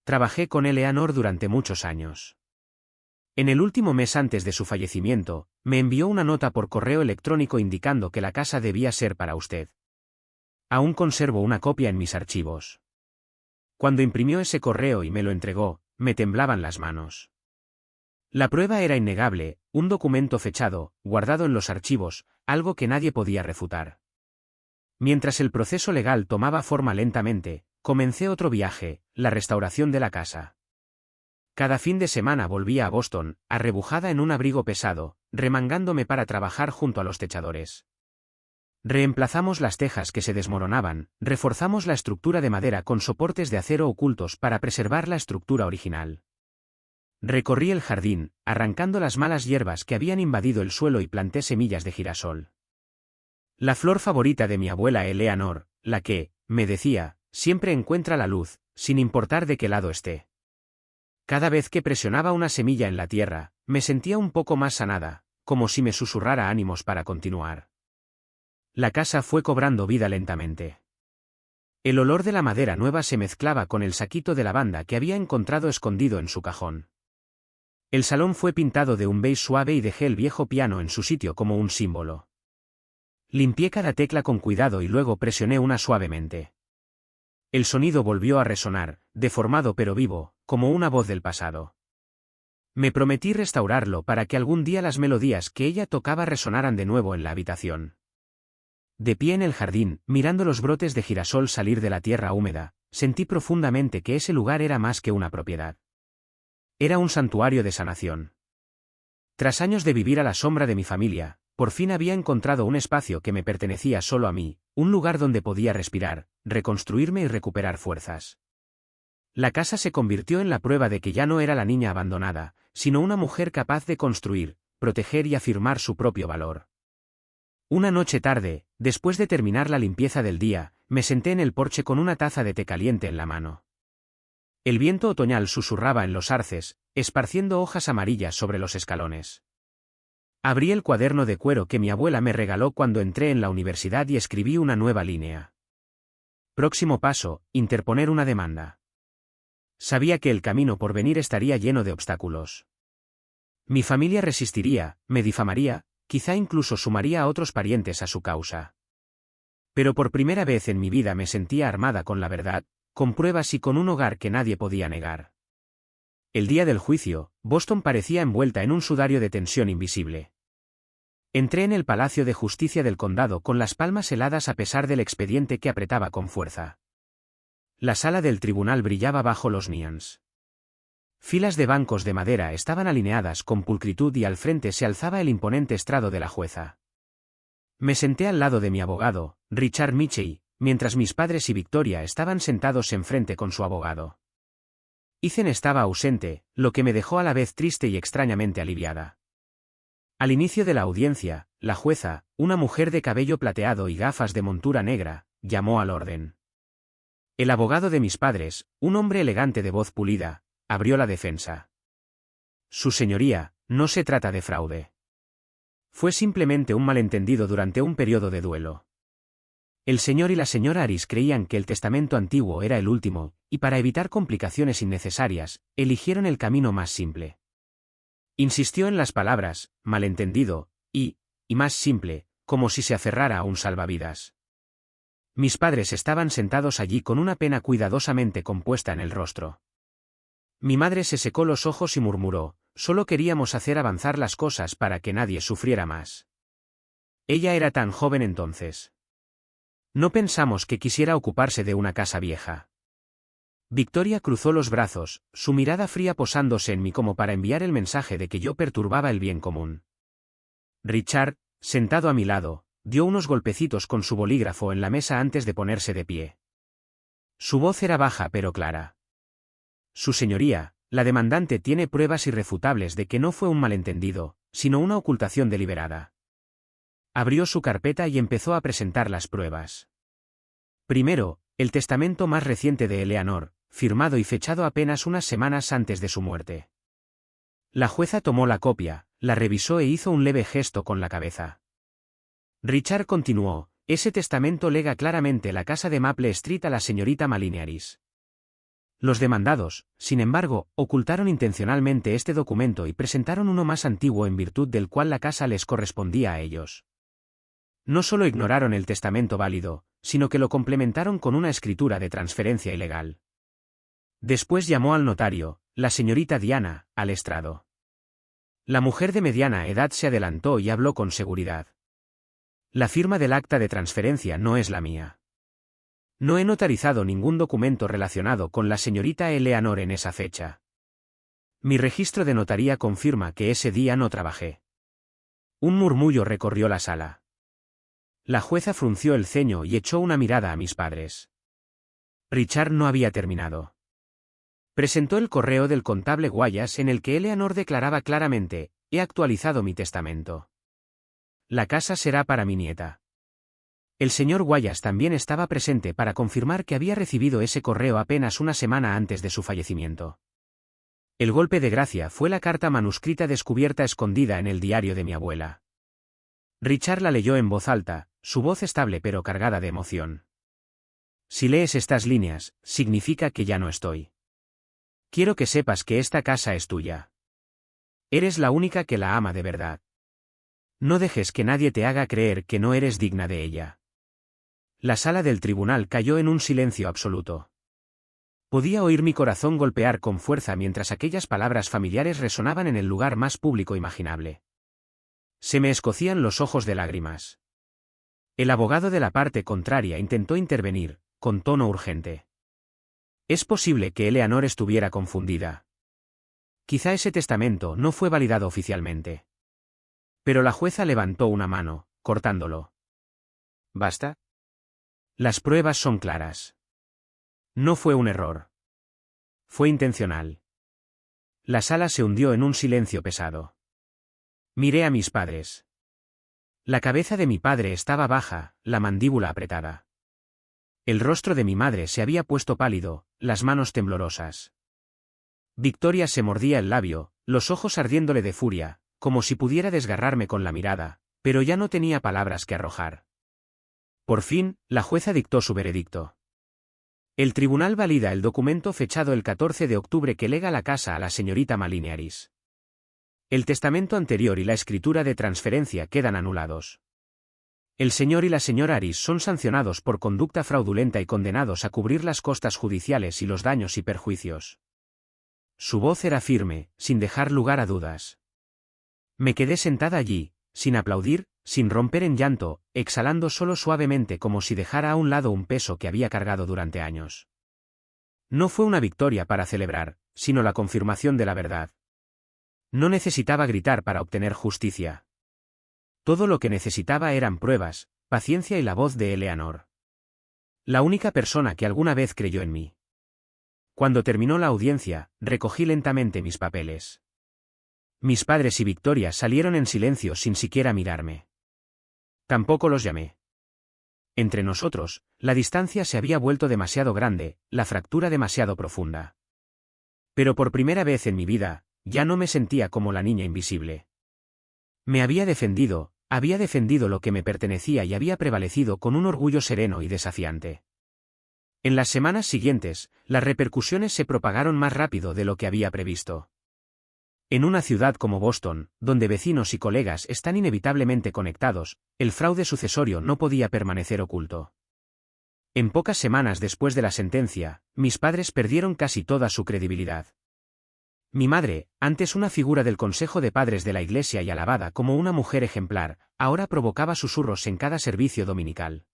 Trabajé con Eleanor durante muchos años. En el último mes antes de su fallecimiento, me envió una nota por correo electrónico indicando que la casa debía ser para usted. Aún conservo una copia en mis archivos. Cuando imprimió ese correo y me lo entregó, me temblaban las manos. La prueba era innegable, un documento fechado, guardado en los archivos, algo que nadie podía refutar. Mientras el proceso legal tomaba forma lentamente, comencé otro viaje, la restauración de la casa. Cada fin de semana volvía a Boston, arrebujada en un abrigo pesado, remangándome para trabajar junto a los techadores. Reemplazamos las tejas que se desmoronaban, reforzamos la estructura de madera con soportes de acero ocultos para preservar la estructura original. Recorrí el jardín, arrancando las malas hierbas que habían invadido el suelo y planté semillas de girasol. La flor favorita de mi abuela Eleanor, la que, me decía, siempre encuentra la luz, sin importar de qué lado esté. Cada vez que presionaba una semilla en la tierra, me sentía un poco más sanada, como si me susurrara ánimos para continuar. La casa fue cobrando vida lentamente. El olor de la madera nueva se mezclaba con el saquito de lavanda que había encontrado escondido en su cajón. El salón fue pintado de un beige suave y dejé el viejo piano en su sitio como un símbolo. Limpié cada tecla con cuidado y luego presioné una suavemente. El sonido volvió a resonar, deformado pero vivo, como una voz del pasado. Me prometí restaurarlo para que algún día las melodías que ella tocaba resonaran de nuevo en la habitación. De pie en el jardín, mirando los brotes de girasol salir de la tierra húmeda, sentí profundamente que ese lugar era más que una propiedad. Era un santuario de sanación. Tras años de vivir a la sombra de mi familia, por fin había encontrado un espacio que me pertenecía solo a mí, un lugar donde podía respirar, reconstruirme y recuperar fuerzas. La casa se convirtió en la prueba de que ya no era la niña abandonada, sino una mujer capaz de construir, proteger y afirmar su propio valor. Una noche tarde, después de terminar la limpieza del día, me senté en el porche con una taza de té caliente en la mano. El viento otoñal susurraba en los arces, esparciendo hojas amarillas sobre los escalones. Abrí el cuaderno de cuero que mi abuela me regaló cuando entré en la universidad y escribí una nueva línea. Próximo paso, interponer una demanda. Sabía que el camino por venir estaría lleno de obstáculos. Mi familia resistiría, me difamaría, quizá incluso sumaría a otros parientes a su causa. Pero por primera vez en mi vida me sentía armada con la verdad, con pruebas y con un hogar que nadie podía negar. El día del juicio, Boston parecía envuelta en un sudario de tensión invisible. Entré en el Palacio de Justicia del Condado con las palmas heladas a pesar del expediente que apretaba con fuerza. La sala del tribunal brillaba bajo los neons. Filas de bancos de madera estaban alineadas con pulcritud y al frente se alzaba el imponente estrado de la jueza. Me senté al lado de mi abogado, Richard Mitchell, mientras mis padres y Victoria estaban sentados enfrente con su abogado. Ethan estaba ausente, lo que me dejó a la vez triste y extrañamente aliviada. Al inicio de la audiencia, la jueza, una mujer de cabello plateado y gafas de montura negra, llamó al orden. El abogado de mis padres, un hombre elegante de voz pulida, abrió la defensa. Su señoría, no se trata de fraude. Fue simplemente un malentendido durante un periodo de duelo. El señor y la señora Aris creían que el testamento antiguo era el último, y para evitar complicaciones innecesarias, eligieron el camino más simple. Insistió en las palabras, malentendido, y más simple, como si se aferrara a un salvavidas. Mis padres estaban sentados allí con una pena cuidadosamente compuesta en el rostro. Mi madre se secó los ojos y murmuró: solo queríamos hacer avanzar las cosas para que nadie sufriera más. Ella era tan joven entonces. No pensamos que quisiera ocuparse de una casa vieja. Victoria cruzó los brazos, su mirada fría posándose en mí como para enviar el mensaje de que yo perturbaba el bien común. Richard, sentado a mi lado, dio unos golpecitos con su bolígrafo en la mesa antes de ponerse de pie. Su voz era baja pero clara. Su señoría, la demandante tiene pruebas irrefutables de que no fue un malentendido, sino una ocultación deliberada. Abrió su carpeta y empezó a presentar las pruebas. Primero, el testamento más reciente de Eleanor, firmado y fechado apenas unas semanas antes de su muerte. La jueza tomó la copia, la revisó e hizo un leve gesto con la cabeza. Richard continuó: ese testamento lega claramente la casa de Maple Street a la señorita Malinearis. Los demandados, sin embargo, ocultaron intencionalmente este documento y presentaron uno más antiguo en virtud del cual la casa les correspondía a ellos. No solo ignoraron el testamento válido, sino que lo complementaron con una escritura de transferencia ilegal. Después llamó al notario, la señorita Diana, al estrado. La mujer de mediana edad se adelantó y habló con seguridad. La firma del acta de transferencia no es la mía. No he notarizado ningún documento relacionado con la señorita Eleanor en esa fecha. Mi registro de notaría confirma que ese día no trabajé. Un murmullo recorrió la sala. La jueza frunció el ceño y echó una mirada a mis padres. Richard no había terminado. Presentó el correo del contable Guayas en el que Eleanor declaraba claramente: he actualizado mi testamento. La casa será para mi nieta. El señor Guayas también estaba presente para confirmar que había recibido ese correo apenas una semana antes de su fallecimiento. El golpe de gracia fue la carta manuscrita descubierta escondida en el diario de mi abuela. Richard la leyó en voz alta, su voz estable pero cargada de emoción. Si lees estas líneas, significa que ya no estoy. Quiero que sepas que esta casa es tuya. Eres la única que la ama de verdad. No dejes que nadie te haga creer que no eres digna de ella. La sala del tribunal cayó en un silencio absoluto. Podía oír mi corazón golpear con fuerza mientras aquellas palabras familiares resonaban en el lugar más público imaginable. Se me escocían los ojos de lágrimas. El abogado de la parte contraria intentó intervenir, con tono urgente. Es posible que Eleanor estuviera confundida. Quizá ese testamento no fue validado oficialmente. Pero la jueza levantó una mano, cortándolo. ¿Basta? Las pruebas son claras. No fue un error. Fue intencional. La sala se hundió en un silencio pesado. Miré a mis padres. La cabeza de mi padre estaba baja, la mandíbula apretada. El rostro de mi madre se había puesto pálido, las manos temblorosas. Victoria se mordía el labio, los ojos ardiéndole de furia, como si pudiera desgarrarme con la mirada, pero ya no tenía palabras que arrojar. Por fin, la jueza dictó su veredicto. El tribunal valida el documento fechado el 14 de octubre que lega la casa a la señorita Malinearis. El testamento anterior y la escritura de transferencia quedan anulados. El señor y la señora Aris son sancionados por conducta fraudulenta y condenados a cubrir las costas judiciales y los daños y perjuicios. Su voz era firme, sin dejar lugar a dudas. Me quedé sentada allí, sin aplaudir, sin romper en llanto, exhalando solo suavemente como si dejara a un lado un peso que había cargado durante años. No fue una victoria para celebrar, sino la confirmación de la verdad. No necesitaba gritar para obtener justicia. Todo lo que necesitaba eran pruebas, paciencia y la voz de Eleanor. La única persona que alguna vez creyó en mí. Cuando terminó la audiencia, recogí lentamente mis papeles. Mis padres y Victoria salieron en silencio sin siquiera mirarme. Tampoco los llamé. Entre nosotros, la distancia se había vuelto demasiado grande, la fractura demasiado profunda. Pero por primera vez en mi vida, ya no me sentía como la niña invisible. Me había defendido lo que me pertenecía y había prevalecido con un orgullo sereno y desafiante. En las semanas siguientes, las repercusiones se propagaron más rápido de lo que había previsto. En una ciudad como Boston, donde vecinos y colegas están inevitablemente conectados, el fraude sucesorio no podía permanecer oculto. En pocas semanas después de la sentencia, mis padres perdieron casi toda su credibilidad. Mi madre, antes una figura del Consejo de Padres de la Iglesia y alabada como una mujer ejemplar, ahora provocaba susurros en cada servicio dominical.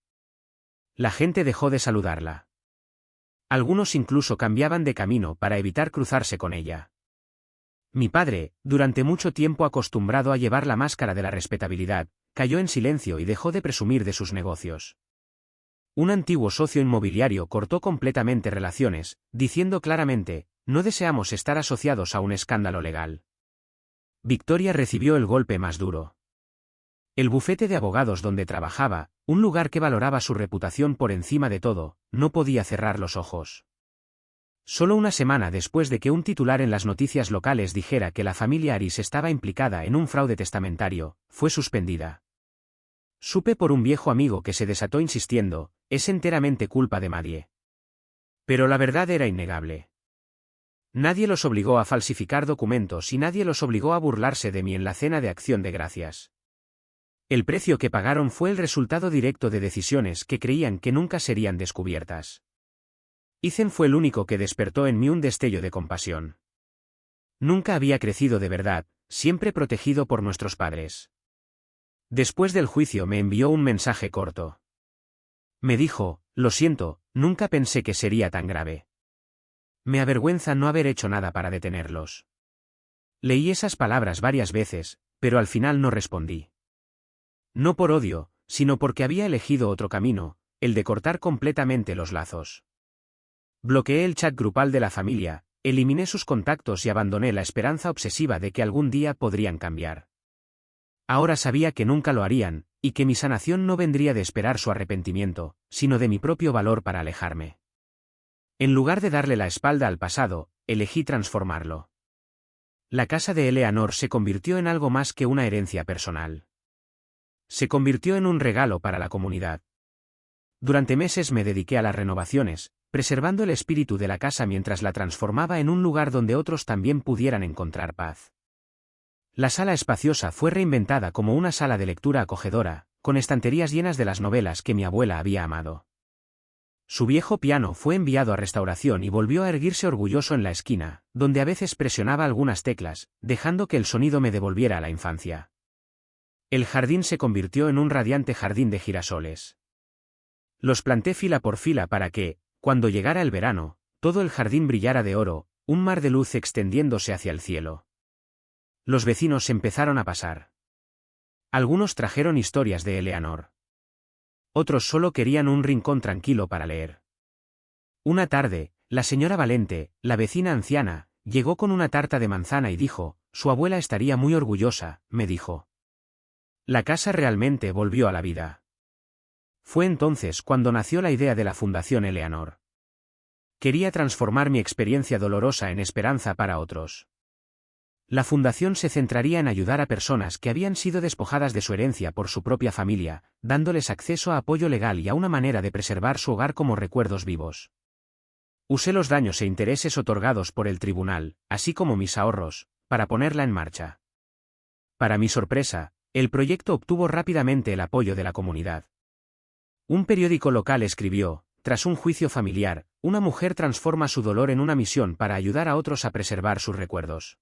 La gente dejó de saludarla. Algunos incluso cambiaban de camino para evitar cruzarse con ella. Mi padre, durante mucho tiempo acostumbrado a llevar la máscara de la respetabilidad, cayó en silencio y dejó de presumir de sus negocios. Un antiguo socio inmobiliario cortó completamente relaciones, diciendo claramente: no deseamos estar asociados a un escándalo legal. Victoria recibió el golpe más duro. El bufete de abogados donde trabajaba, un lugar que valoraba su reputación por encima de todo, no podía cerrar los ojos. Solo una semana después de que un titular en las noticias locales dijera que la familia Aris estaba implicada en un fraude testamentario, fue suspendida. Supe por un viejo amigo que se desató insistiendo: es enteramente culpa de Maddie. Pero la verdad era innegable. Nadie los obligó a falsificar documentos y nadie los obligó a burlarse de mí en la cena de Acción de Gracias. El precio que pagaron fue el resultado directo de decisiones que creían que nunca serían descubiertas. Ethan fue el único que despertó en mí un destello de compasión. Nunca había crecido de verdad, siempre protegido por nuestros padres. Después del juicio me envió un mensaje corto. Me dijo: lo siento, nunca pensé que sería tan grave. Me avergüenza no haber hecho nada para detenerlos. Leí esas palabras varias veces, pero al final no respondí. No por odio, sino porque había elegido otro camino, el de cortar completamente los lazos. Bloqueé el chat grupal de la familia, eliminé sus contactos y abandoné la esperanza obsesiva de que algún día podrían cambiar. Ahora sabía que nunca lo harían, y que mi sanación no vendría de esperar su arrepentimiento, sino de mi propio valor para alejarme. En lugar de darle la espalda al pasado, elegí transformarlo. La casa de Eleanor se convirtió en algo más que una herencia personal. Se convirtió en un regalo para la comunidad. Durante meses me dediqué a las renovaciones, preservando el espíritu de la casa mientras la transformaba en un lugar donde otros también pudieran encontrar paz. La sala espaciosa fue reinventada como una sala de lectura acogedora, con estanterías llenas de las novelas que mi abuela había amado. Su viejo piano fue enviado a restauración y volvió a erguirse orgulloso en la esquina, donde a veces presionaba algunas teclas, dejando que el sonido me devolviera a la infancia. El jardín se convirtió en un radiante jardín de girasoles. Los planté fila por fila para que, cuando llegara el verano, todo el jardín brillara de oro, un mar de luz extendiéndose hacia el cielo. Los vecinos empezaron a pasar. Algunos trajeron historias de Eleanor. Otros solo querían un rincón tranquilo para leer. Una tarde, la señora Valente, la vecina anciana, llegó con una tarta de manzana y dijo: su abuela estaría muy orgullosa, me dijo. La casa realmente volvió a la vida. Fue entonces cuando nació la idea de la Fundación Eleanor. Quería transformar mi experiencia dolorosa en esperanza para otros. La fundación se centraría en ayudar a personas que habían sido despojadas de su herencia por su propia familia, dándoles acceso a apoyo legal y a una manera de preservar su hogar como recuerdos vivos. Usé los daños e intereses otorgados por el tribunal, así como mis ahorros, para ponerla en marcha. Para mi sorpresa, el proyecto obtuvo rápidamente el apoyo de la comunidad. Un periódico local escribió: tras un juicio familiar, una mujer transforma su dolor en una misión para ayudar a otros a preservar sus recuerdos.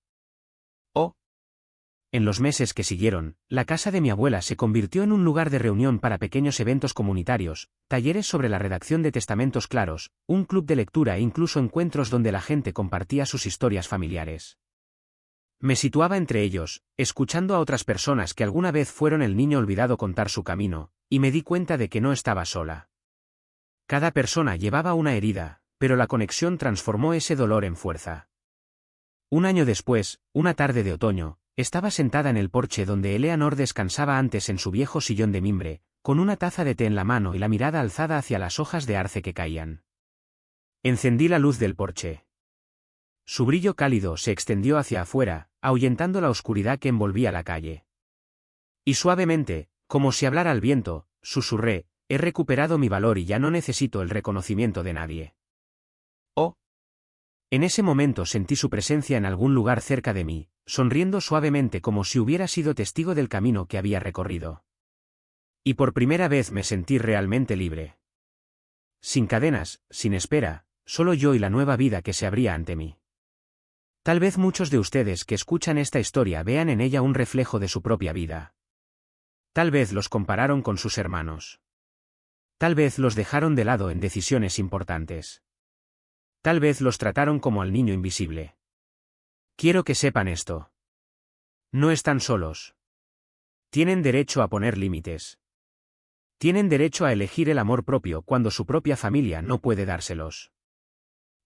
En los meses que siguieron, la casa de mi abuela se convirtió en un lugar de reunión para pequeños eventos comunitarios, talleres sobre la redacción de testamentos claros, un club de lectura e incluso encuentros donde la gente compartía sus historias familiares. Me situaba entre ellos, escuchando a otras personas que alguna vez fueron el niño olvidado contar su camino, y me di cuenta de que no estaba sola. Cada persona llevaba una herida, pero la conexión transformó ese dolor en fuerza. Un año después, una tarde de otoño, estaba sentada en el porche donde Eleanor descansaba antes en su viejo sillón de mimbre, con una taza de té en la mano y la mirada alzada hacia las hojas de arce que caían. Encendí la luz del porche. Su brillo cálido se extendió hacia afuera, ahuyentando la oscuridad que envolvía la calle. Y suavemente, como si hablara al viento, susurré: he recuperado mi valor y ya no necesito el reconocimiento de nadie. En ese momento sentí su presencia en algún lugar cerca de mí, sonriendo suavemente como si hubiera sido testigo del camino que había recorrido. Y por primera vez me sentí realmente libre. Sin cadenas, sin espera, solo yo y la nueva vida que se abría ante mí. Tal vez muchos de ustedes que escuchan esta historia vean en ella un reflejo de su propia vida. Tal vez los compararon con sus hermanos. Tal vez los dejaron de lado en decisiones importantes. Tal vez los trataron como al niño invisible. Quiero que sepan esto. No están solos. Tienen derecho a poner límites. Tienen derecho a elegir el amor propio cuando su propia familia no puede dárselos.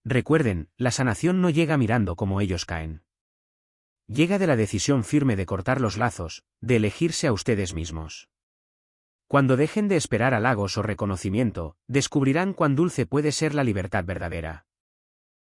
Recuerden, la sanación no llega mirando cómo ellos caen. Llega de la decisión firme de cortar los lazos, de elegirse a ustedes mismos. Cuando dejen de esperar halagos o reconocimiento, descubrirán cuán dulce puede ser la libertad verdadera.